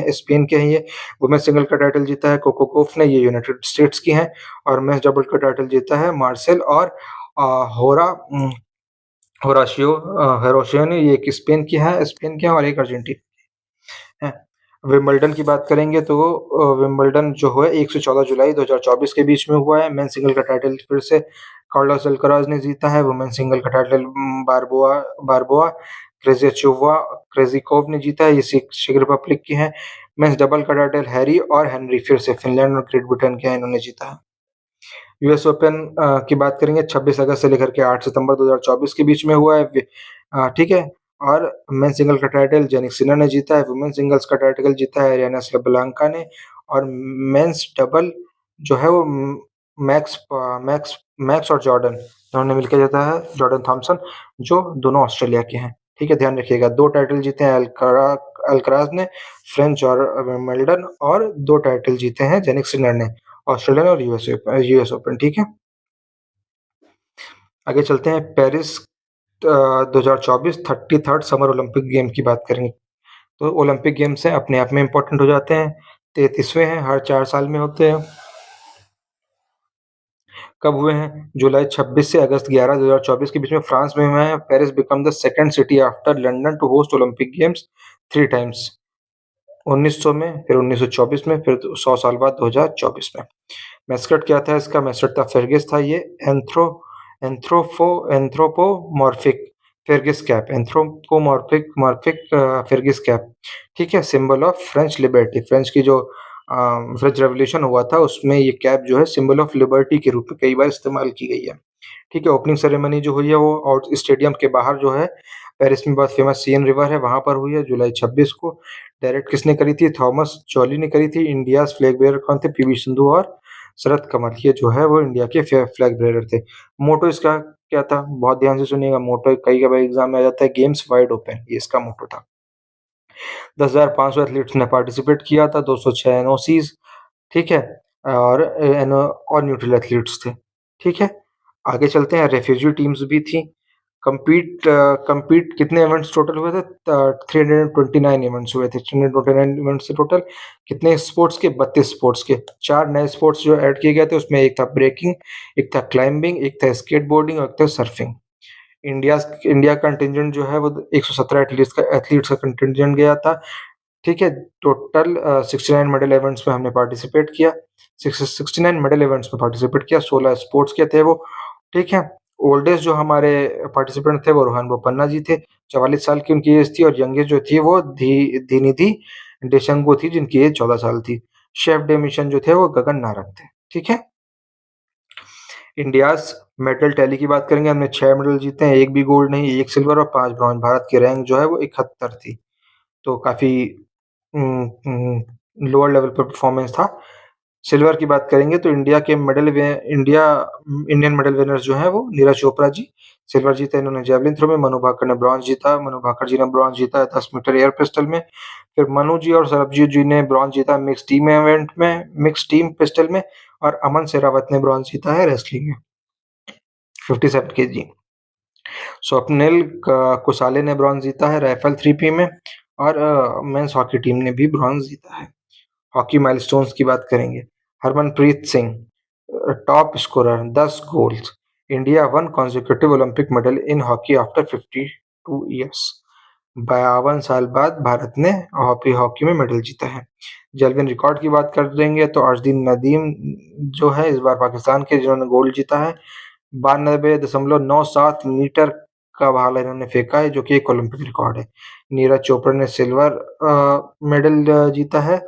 हैं ये। वुमेन्स सिंगल का टाइटल जीता है कोको गॉफ ने, ये यूनाइटेड स्टेट्स की हैं। और मेंस डबल का टाइटल जीता है मार्सेल और होरा होराशियो हेरोशियो ने, ये एक स्पेन की है और एक अर्जेंटीना है। विंबलडन की बात करेंगे तो विंबलडन जो है 1 से 14 जुलाई 2024 के बीच में हुआ है। मेन सिंगल का टाइटल फिर से कार्लोस अल्कराज ने जीता है। वुमेन सिंगल का टाइटल बारबोआ बारबोआ क्रेजिकोव ने जीता है, ये चेक रिपब्लिक की है। मेंस डबल का टाइटल हैरी और हेनरी फिर से फिनलैंड और ग्रेट ब्रिटेन के हैं, इन्होंने जीता है। यूएस ओपन की बात करेंगे 26 अगस्त से लेकर के 8 सितंबर 2024 के बीच में हुआ है। ठीक है। और मेन सिंगल का टाइटल जेनिक सिनर ने जीता है। वुमेन सिंगल्स का टाइटल जीता है एरियाना स्लेबलांका ने। और मेंस डबल जो है वो मैक्स मैक्स मैक्स और जॉर्डन दोनों मिलकर जीता है, जॉर्डन थॉमसन, जो दोनों ऑस्ट्रेलिया के हैं। ठीक है, ध्यान रखिएगा 2 टाइटल जीते हैं अल्कराज ने, फ्रेंच और विंबलडन, और 2 टाइटल जीते हैं जेनिक सिनर ने, ऑस्ट्रेलियन और यूएस ओपन। ठीक है, आगे चलते हैं। Paris 2024 33rd summer Olympic game की बात करेंगे तो ओलंपिक गेम्स हैं, अपने आप में इम्पोर्टेंट हो जाते हैं। 33वें हैं, हर 4 साल में होते हैं। कब हुए हैं? जुलाई 26 से अगस्त 11 2024 के बीच में फ्रांस में हुए हैं। Paris become the second city after London to host Olympic games 3 times, 1900 में, फिर 1924 में, फिर 100 साल बाद 2024 में। मैस्कट क्या था इसका? मैस्कट था फेर्गिस था। ये एंथ्रोपोमॉर्फिक फेर्गिस कैप, एंथ्रोपोमॉर्फिक फेर्गिस कैप। ठीक है, symbol of French liberty, French की जो फ्रेंच रेवोल्यूशन हुआ था उसमें ये कैप जो है सिंबल ऑफ लिबर्टी के रूप में कई बार इस्तेमाल की गई है। ठीक है, ओपनिंग सेरेमनी जो हुई है वो आउट स्टेडियम के बाहर जो है पेरिस में बहुत फेमस सीन रिवर है वहां पर हुई है, जुलाई 26 को। डायरेक्ट किसने करी थी? थॉमस जॉली ने करी थी। इंडिया फ्लैग बेयर कौन थे? पीवी सिंधु और शरद कमल, ये जो है वो इंडिया के फ्लैग बेयरर थे। मोटो इसका क्या था? बहुत ध्यान से सुनिएगा, मोटो कई बार एग्जाम में आ जाता है, गेम्स वाइड ओपन, ये इसका मोटो था। 10,500 एथलीट्स ने पार्टिसिपेट किया था, 206 एनओसीज। ठीक है, और न्यूट्रल एथलीट्स थे। ठीक है, आगे चलते हैं। रेफ्यूजी टीम्स भी थी। कंपीट कितने इवेंट्स टोटल हुए थे? 329 इवेंट्स हुए थे। 329 इवेंट्स से टोटल कितने स्पोर्ट्स के? 32 स्पोर्ट्स के। 4 नए स्पोर्ट्स जो ऐड किए गए थे उसमें एक था ब्रेकिंग, एक था क्लाइंबिंग, एक था स्केटबोर्डिंग और एक था सर्फिंग। इंडिया कंटिजेंट जो है वो 117 एथलीट्स का कंटिजेंट गया था। ठीक है, टोटल 69 मेडल इवेंट्स में हमने पार्टिसिपेट किया। 69 मेडल इवेंट्स में पार्टिसिपेट किया, 16 स्पोर्ट्स के थे वो। ठीक है, ओल्डेस्ट जो हमारे पार्टिसिपेंट थे वो रोहन बोपन्ना जी थे, 44 साल की उनकी एज थी। और यंगेस्ट जो थी वो धीनिधि डेशंगो थी, जिनकी एज 14 साल थी। शेफ डे मिशन जो थे वो गगन नारंग थे। ठीक है, इंडियाज मेडल टैली की बात करेंगे। हमने 6 मेडल जीते हैं, एक भी गोल्ड नहीं, एक सिल्वर और 5 ब्रॉन्ज। भारत की रैंक जो है वो 71 थी, तो काफी लोअर लेवल पर परफॉर्मेंस था। सिल्वर की बात करेंगे तो इंडियन मेडल विनर्स जो है वो नीरज चोपड़ा जी सिल्वर जीता, इन्होंने जेवलिन थ्रो में। मनु भाकर ने ब्रॉन्ज जीता, मनु भाकर जी ने ब्रॉन्ज जीता है 10 मीटर एयर पिस्टल में। फिर मनु जी और सरबजीत जी ने ब्रॉन्ज जीता मिक्स टीम पिस्टल में। और अमन शेरावत ने ब्रॉन्ज जीता है रेसलिंग में 57 केजी। स्वप्निल कुसाले ने ब्रॉन्ज जीता है राइफल 3P में। और मेंस हॉकी टीम ने भी ब्रॉन्ज जीता है। हॉकी माइलस्टोन्स की बात करेंगे। Harmanpreet Singh top scorer, 10 goals. India one consecutive Olympic medal in hockey after 52 years, 52 साल बाद भारत ने हॉकी में मेडल जीता है। जेवलिन रिकॉर्ड की बात कर देंगे तो अर्शदीन नदीम जो है इस बार पाकिस्तान के, जिन्होंने गोल्ड जीता है। 92.97 मीटर का भाला इन्होंने फेंका है, जो कि एक ओलंपिक रिकॉर्ड है। नीरज चोपड़ा ने सिल्वर मेडल जीता है,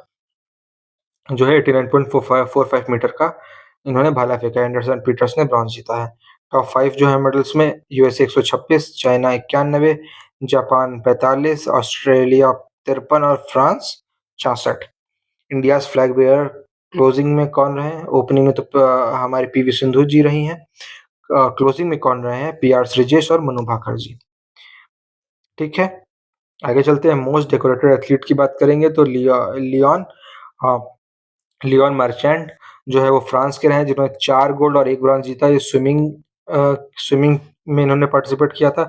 जो है 89.45 मीटर का इन्होंने भाला फेंका। एंडरसन पीटर्स ने ब्रॉन्ज जीता है। टॉप 5 जो है मेडल्स में, यूएसए 126, चाइना 91, जापान 45, ऑस्ट्रेलिया 53 और France 66। India flag bear closing में कौन रहे? ओपनिंग में तो हमारी पीवी सिंधु जी रही हैं। क्लोजिंग में कौन रहे हैं? पीआर श्रीजेश और मनु भाकर जी। ठीक है, आगे चलते हैं। मोस्ट डेकोरेटेड एथलीट की बात करेंगे तो लियोन मार्चेंट जो है वो फ्रांस के रहे हैं, जिन्होंने 4 गोल्ड और 1 ब्रॉन्ज जीता। ये स्विमिंग में इन्होंने पार्टिसिपेट किया था।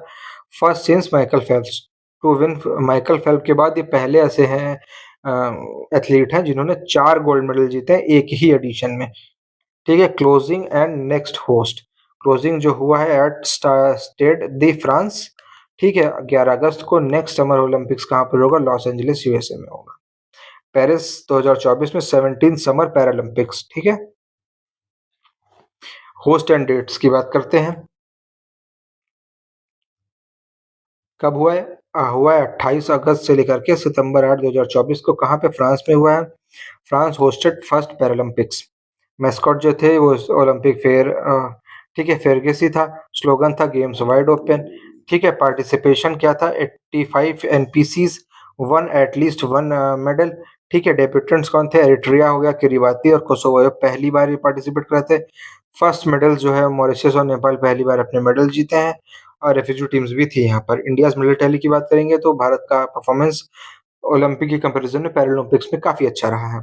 First since Michael Phelps to win. Michael Phelps के बाद ये पहले ऐसे हैं एथलीट हैं जिन्होंने 4 गोल्ड मेडल जीते हैं एक ही एडिशन में। ठीक है, closing and next host. Closing जो हुआ है एट स्टेड दी फ्रांस। ठीक है, 11 अगस्त को। नेक्स्ट समर ओलंपिक्स कहाँ पर होगा? लॉस एंजलिस यूएसए में होगा। पेरिस 2024 में 17 समर पैरालंपिक्स। ठीक है, होस्ट एंड डेट्स की बात करते हैं। कब हुआ है? हुआ है 28 अगस्त से लेकर के सितंबर 8 2024 को। कहाँ पे? फ्रांस में हुआ है। France hosted first Paralympics. Mascot जो थे वो ओलंपिक फेयर, ठीक है, फेयरगेसी था। स्लोगन था गेम्स वाइड ओपन। ठीक है, पार्टिसिपेशन क्या था? 85 NPCs, one at least one medal. ठीक है, डेब्यूटेंट्स कौन थे? एरिट्रिया हो गया, किरीबाती और कोसोवो, ये पहली बार ये पार्टिसिपेट कर रहे थे। फर्स्ट मेडल जो है मॉरिशस और नेपाल पहली बार अपने मेडल जीते हैं, और रेफ्यूजी टीम्स भी थी यहाँ पर। इंडियाज मेडल टैली की बात करेंगे तो भारत का परफॉर्मेंस ओलंपिक की कंपैरिजन में पैरालंपिक्स में काफी अच्छा रहा है।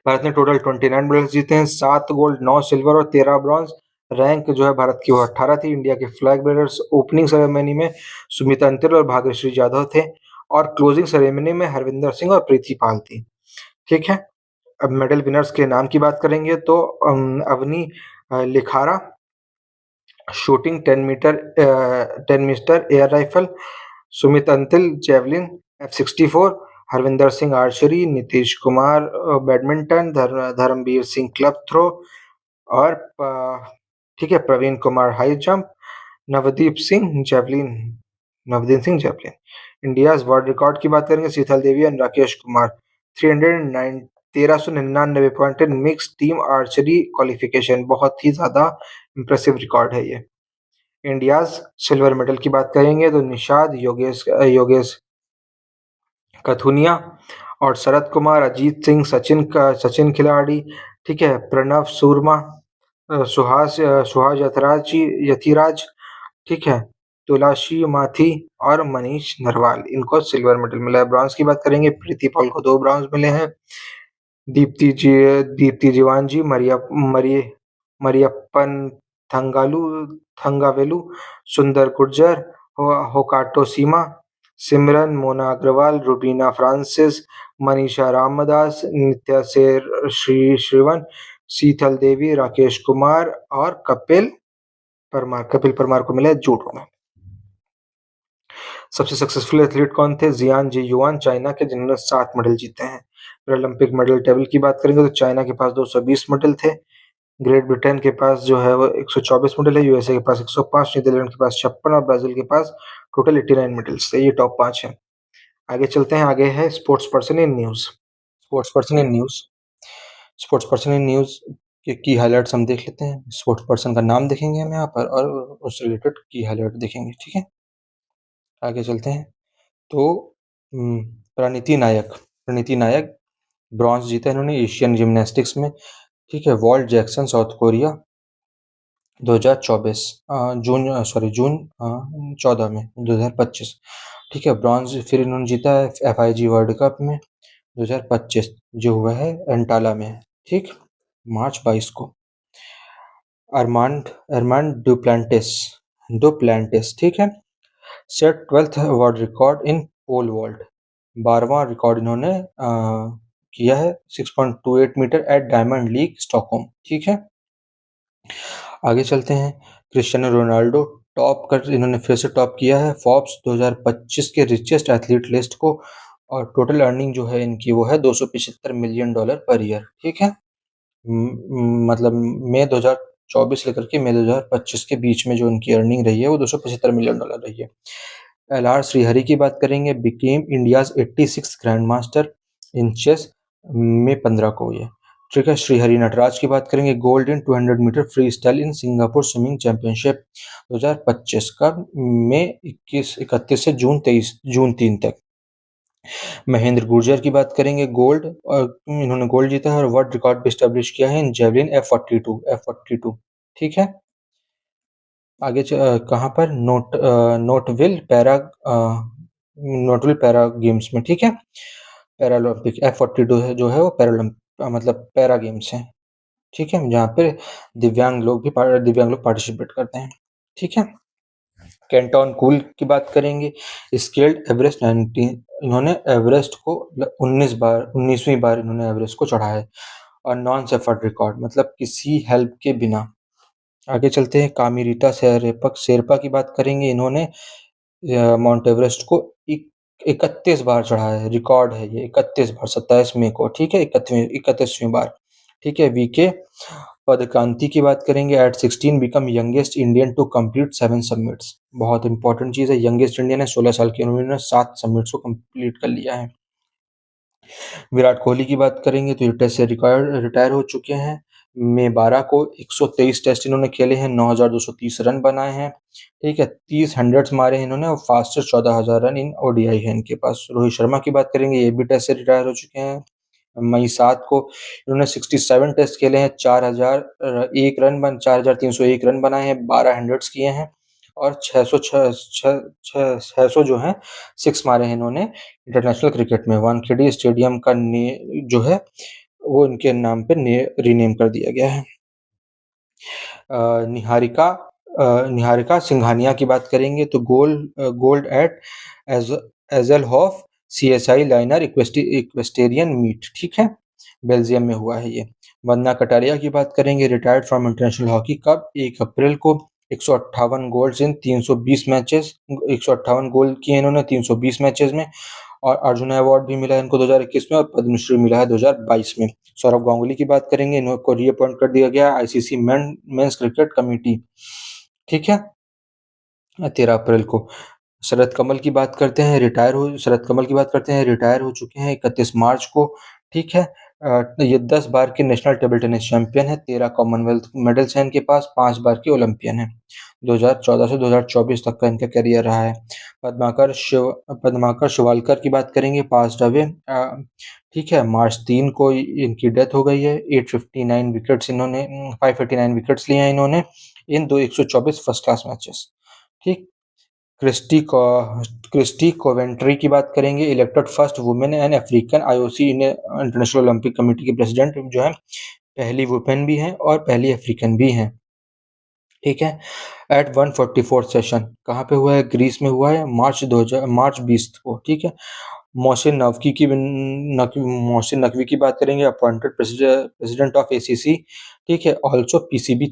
भारत ने टोटल 29 मेडल्स जीते हैं, 7 गोल्ड, 9 सिल्वर और 13 ब्रॉन्ज। रैंक जो है भारत की वो 18 थी। इंडिया के फ्लैग बेयरर्स ओपनिंग सेरेमनी में सुमित अंतिल और भाग्यश्री जाधव थे, और क्लोजिंग सेरेमनी में हरविंदर सिंह और प्रीति पाल थी। ठीक है, अब मेडल विनर्स के नाम की बात करेंगे तो Avani Lekhara shooting 10 metre air rifle, Sumit Antil javelin F64, Harvinder Singh archery, Nitesh Kumar badminton, Dharambir Singh club throw, और ठीक है, Praveen Kumar high jump, Navdeep Singh javelin. India's world record की बात करेंगे, Sheetal Devi and Rakesh Kumar 1399 point in mix team archery qualification. बहुत ही ज्यादा इंप्रेसिव रिकॉर्ड है ये। इंडियाज सिल्वर मेडल की बात करेंगे तो निषाद, योगेश कथुनिया और शरद कुमार, अजीत सिंह, सचिन खिलाड़ी। ठीक है, प्रणव सूरमा, सुहास यथिराज। ठीक है, तुलाशी माथी और मनीष नरवाल, इनको सिल्वर मेडल मिला है। ब्रॉन्ज की बात करेंगे, प्रीति पॉल को 2 ब्रॉन्ज मिले हैं। दीप्ति जीवांजी, मरियप्पन थंगावेलु, सुंदर गुर्जर, होकाटो सीमा, सिमरन मोना अग्रवाल, रुबीना फ्रांसिस, मनीषा रामदास, नित्या श्रीवन, शीतल देवी, राकेश कुमार और कपिल परमार को मिला है जूडो में। सबसे सक्सेसफुल एथलीट कौन थे? जियान जी युआन, चाइना के, जिन्होंने 7 मेडल जीते हैं। ओलंपिक मेडल टेबल की बात करेंगे तो चाइना के पास 220 मेडल थे, ग्रेट ब्रिटेन के पास जो है वो 124 मेडल है, यूएसए के पास 105, नीदरलैंड के पास 56 और ब्राजील के पास टोटल 89 मेडल्स थे। ये टॉप 5 है। आगे चलते हैं, आगे है sports person in news. Sports person in news. Sports person in news की हाइलाइट्स हम देख लेते हैं। स्पोर्ट्स पर्सन का नाम देखेंगे हम यहाँ पर, और उससे रिलेटेड की हाइलाइट देखेंगे। ठीक है, आगे चलते हैं तो प्रणीति नायक ब्रॉन्ज जीता इन्होंने एशियन जिम्नास्टिक्स में। ठीक है, वॉल्ट जैक्सन साउथ कोरिया 2024 जून 14 में 2025। ठीक है, ब्रॉन्ज फिर इन्होंने जीता है FIG वर्ल्ड कप में 2025, जो हुआ है एंटाला में। ठीक, मार्च 22 को। अरमांड डुप्लांटिस, ठीक है, set 12th world record in pole vault. 12वां रिकॉर्ड इन्होंने किया है 6.28 metre at Diamond League Stockholm. ठीक है, आगे चलते हैं। क्रिस्टियानो रोनाल्डो इन्होंने फिर से टॉप किया है फोर्ब्स 2025 के रिचेस्ट एथलीट लिस्ट को, और टोटल अर्निंग जो है इनकी वो है $275 मिलियन पर ईयर। ठीक है, मतलब मई 2024 लेकर के मई 2025 के बीच में जो इनकी अर्निंग रही है वो $275 मिलियन रही है। LR श्रीहरि की बात करेंगे, became India's 86 grandmaster in chess, मई 15 को ये। ठीक है, श्रीहरि नटराज की बात करेंगे, gold in 200 metre freestyle in Singapore swimming championship 2025 का, मई 31 से जून 3 तक। महेंद्र गुर्जर की बात करेंगे, गोल्ड, और इन्होंने गोल्ड जीता है और वर्ल्ड रिकॉर्ड भी स्टैब्लिश किया है इन जेवलिन F42। ठीक है, आगे कहाँ पर? नोटविल पैरा गेम्स में। ठीक है, पैरालंपिक F42 है जो है वो पैरालंपिक मतलब पैरा गेम्स है। ठीक है, जहाँ पे दिव्यांग लोग पार्टिसिपेट करते हैं। ठीक है, केंटोन कूल की बात करेंगे, स्केल्ड एवरेस्ट 19, इन्होंने एवरेस्ट को 19वीं बार इन्होंने एवरेस्ट को चढ़ा है, और नॉन सफर्ड रिकॉर्ड, मतलब किसी हेल्प के बिना। आगे चलते हैं, कामिरीता शेरपा की बात करेंगे, इन्होंने माउंट एवरेस्ट को 31 बार चढ़ा है, रिकॉर्ड है ये 31 बार, 27 मई को, ठीक है, 31वीं बार। ठीक है, वीके पदकांति की बात करेंगे, at 16 become youngest Indian to complete 7 summits, बहुत इंपॉर्टेंट चीज है, यंगेस्ट इंडियन है, 16 साल की उम्र में 7 समिट्स को कंप्लीट कर लिया है। विराट कोहली की बात करेंगे तो ये टेस्ट से रिटायर हो चुके हैं। मई 12 को 123 टेस्ट इन्होंने खेले हैं, 9,230 रन बनाए हैं। ठीक है, 30 हंड्रेड्स मारे हैं इन्होंने, और फास्टेस्ट 14,000 रन इन ओडीआई है इनके पास। रोहित शर्मा की बात करेंगे, ये भी टेस्ट से रिटायर हो चुके हैं। मई 7 को इन्होंने 67 टेस्ट खेले हैं, 4,301 रन बनाए हैं, 12 हंड्रेड्स किए हैं, और 600 जो है 6 मारे हैं इन्होंने इंटरनेशनल क्रिकेट में। वानखेड़े स्टेडियम का जो है वो इनके नाम पे रीनेम कर दिया गया है। निहारिका निहारिका सिंघानिया की बात करेंगे तो गोल्ड एट एज़लहॉफ सीएसआई लाइनर इक्वेस्टेरियन मीट, ठीक है, बेल्जियम में हुआ है ये। वंदना कटारिया की बात करेंगे, रिटायर्ड फ्रॉम इंटरनेशनल हॉकी, कब? 1 अप्रैल को। 158 गोल्स इन 320 मैचेस, 158 गोल किए इन्होंने 320 मैचेस में, और अर्जुन अवार्ड भी मिला है इनको 2021 में, और पद्मश्री मिला है 2022 में। सौरव गांगुली की बात करेंगे, इनको रीअपॉइंट कर दिया गया आईसीसी मेंस क्रिकेट कमेटी, ठीक है, 13 अप्रैल को। शरद कमल की बात करते हैं, रिटायर हो चुके हैं 31 मार्च को, ठीक है। ये 10 बार के नेशनल टेबल टेनिस चैंपियन है, 13 कॉमनवेल्थ मेडल्स हैं इनके पास, 5 बार के ओलंपियन है। 2014 से 2024 तक का इनका करियर रहा है। पद्माकर शिवालकर की बात करेंगे, पास्ड अवे, ठीक है, मार्च 3 को इनकी डेथ हो गई है। 859 विकेट्स इन्होंने 589 विकेट्स लिए हैं इन्होंने इन 124 फर्स्ट क्लास मैचेस, ठीक। क्रिस्टी कोवेंट्री की बात करेंगे, elected first women and African IOC international Olympic committee के प्रेसिडेंट जो है, पहली वुमेन भी हैं और पहली अफ्रीकन भी हैं, ठीक है। एट 144 सेशन कहाँ पे हुआ है? ग्रीस में हुआ है, मार्च 20 को, ठीक है। मोहसिन नकवी की बात करेंगे, अपॉइंटेड प्रेसिडेंट ऑफ एसीसी, ठीक है, ऑल्सो पीसीबी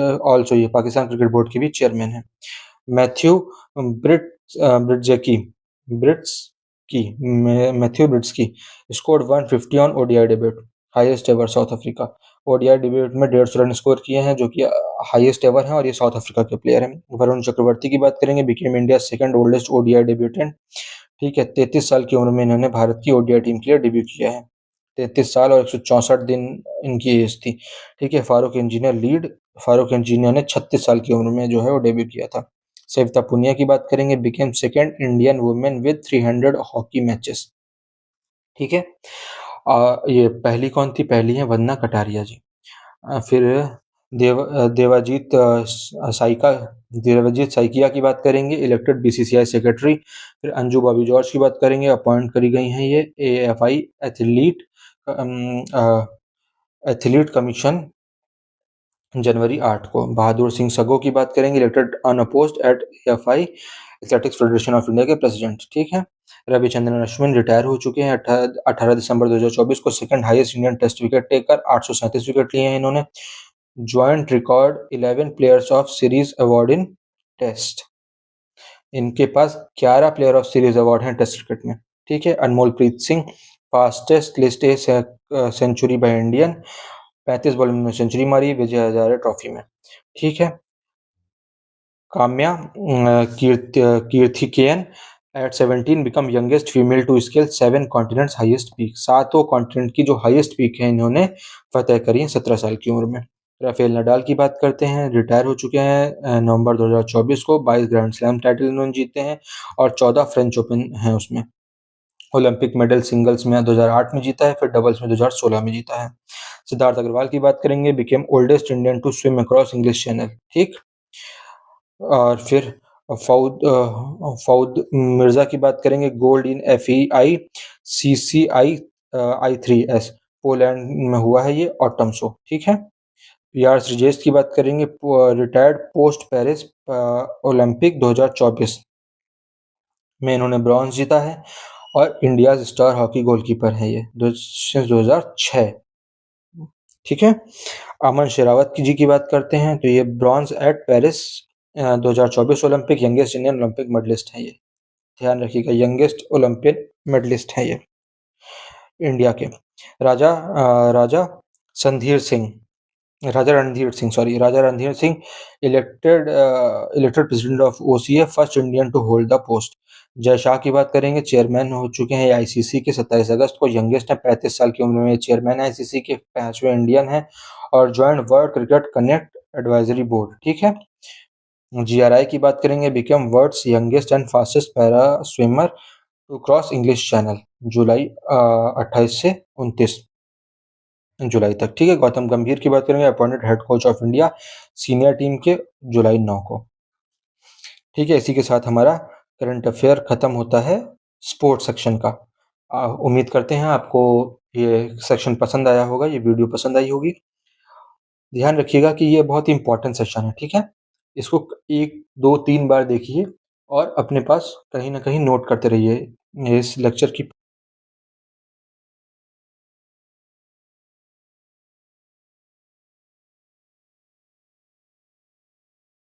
ऑल्सो ये पाकिस्तान क्रिकेट बोर्ड के भी चेयरमैन है। Matthew Breetzke scored 150 on ODI debut, highest ever South Africa. ODI debut में 150 रन स्कोर किए हैं, जो कि हाईएस्ट एवर हैं, और ये साउथ अफ्रीका के प्लेयर हैं। वरुण चक्रवर्ती की बात करेंगे, became India second oldest ODI debutant, ठीक है, 33 साल की उम्र में इन्होंने भारत की ओडीआई टीम के लिए डेब्यू किया है। 33 साल और 164 दिन इनकी एज थी, ठीक है। फारूक इंजीनियर ने 36 साल की उम्र में जो है वो डेब्यू किया था। सविता पुनिया की बात करेंगे, became second Indian women with 300 hockey matches, ठीक है। ये पहली कौन थी? पहली है वंदना कटारिया जी। फिर देवाजीत साइकिया की बात करेंगे, इलेक्टेड बीसीसीआई सेक्रेटरी। फिर अंजू बॉबी जॉर्ज की बात करेंगे, अपॉइंट करी गई हैं ये एएफआई एथलीट कमीशन जनवरी 8 को। बहादुर सिंह सगो की बात करेंगे, elected unopposed at AFI athletics federation of India के प्रेसिडेंट, ठीक है। रविचंद्रन अश्विन रिटायर हो चुके हैं 18 दिसंबर 2024 को, second highest Indian test wicket taker, 837 wicket लिए हैं इन्होंने। Joint record 11 players of series award in test, इनके पास 11 प्लेयर ऑफ सीरीज अवार्ड हैं टेस्ट क्रिकेट में, ठीक है। Anmol Preet Singh, fastest list A century by Indian, 35 ball में सेंचुरी मारी विजय हजारे ट्रॉफी में, ठीक है। Kaamya Karthikeyan at 17 become youngest female to scale 7 continents highest peak, 7 continent की जो हाईएस्ट पीक है इन्होंने फतेह करी है 17 साल की उम्र में। राफेल नडाल की बात करते हैं, रिटायर हो चुके हैं नवंबर 2024 को, 22 ग्रैंड स्लैम टाइटल इन्होंने जीते हैं, और 14 फ्रेंच ओपन हैं उसमें। ओलंपिक मेडल सिंगल्स में 2008 में जीता है, फिर डबल्स में 2016 में जीता है। सिद्धार्थ अग्रवाल की बात करेंगे, became oldest Indian to swim across English Channel, ठीक। और फिर फौद मिर्जा की बात करेंगे, gold in FEI CCI I3S Poland में हुआ है ये ऑटम शो, ठीक है। पीआर श्रीजेश की बात करेंगे, रिटायर्ड पोस्ट पेरिस ओलंपिक 2024 में इन्होंने ब्रॉन्ज जीता है और इंडिया स्टार हॉकी गोलकीपर है ये सिंस 2006, ठीक है। अमन शेरावत जी की बात करते हैं तो ये bronze at Paris 2024 Olympic youngest Indian Olympic medallist है ये, ध्यान रखिएगा, यंगेस्ट ओलंपिक मेडलिस्ट है ये इंडिया के। Raja Randhir Singh elected president of OCA, first Indian to hold the post. Jay Shah की बात करेंगे, चेयरमैन हो चुके हैं आईसीसी के 27 अगस्त को, यंगेस्ट है, 35 साल की उम्र में चेयरमैन आईसीसी के, 5वें इंडियन है और joint world cricket connect advisory board, ठीक है। जीआरआई की बात करेंगे, become world's youngest and fastest para swimmer to cross English Channel, जुलाई 28 से 29 जुलाई तक, ठीक है। गौतम गंभीर की बात करेंगे, appointed head coach of India senior team के, जुलाई 9 को, ठीक है। इसी के साथ हमारा करंट अफेयर खत्म होता है स्पोर्ट्स सेक्शन का। उम्मीद करते हैं आपको ये सेक्शन पसंद आया होगा, ये वीडियो पसंद आई होगी। ध्यान रखिएगा कि ये बहुत ही इंपॉर्टेंट सेक्शन है, ठीक है। इसको 1, 2, 3 बार देखिए और अपने पास कहीं ना कहीं नोट करते रहिए। इस लेक्चर की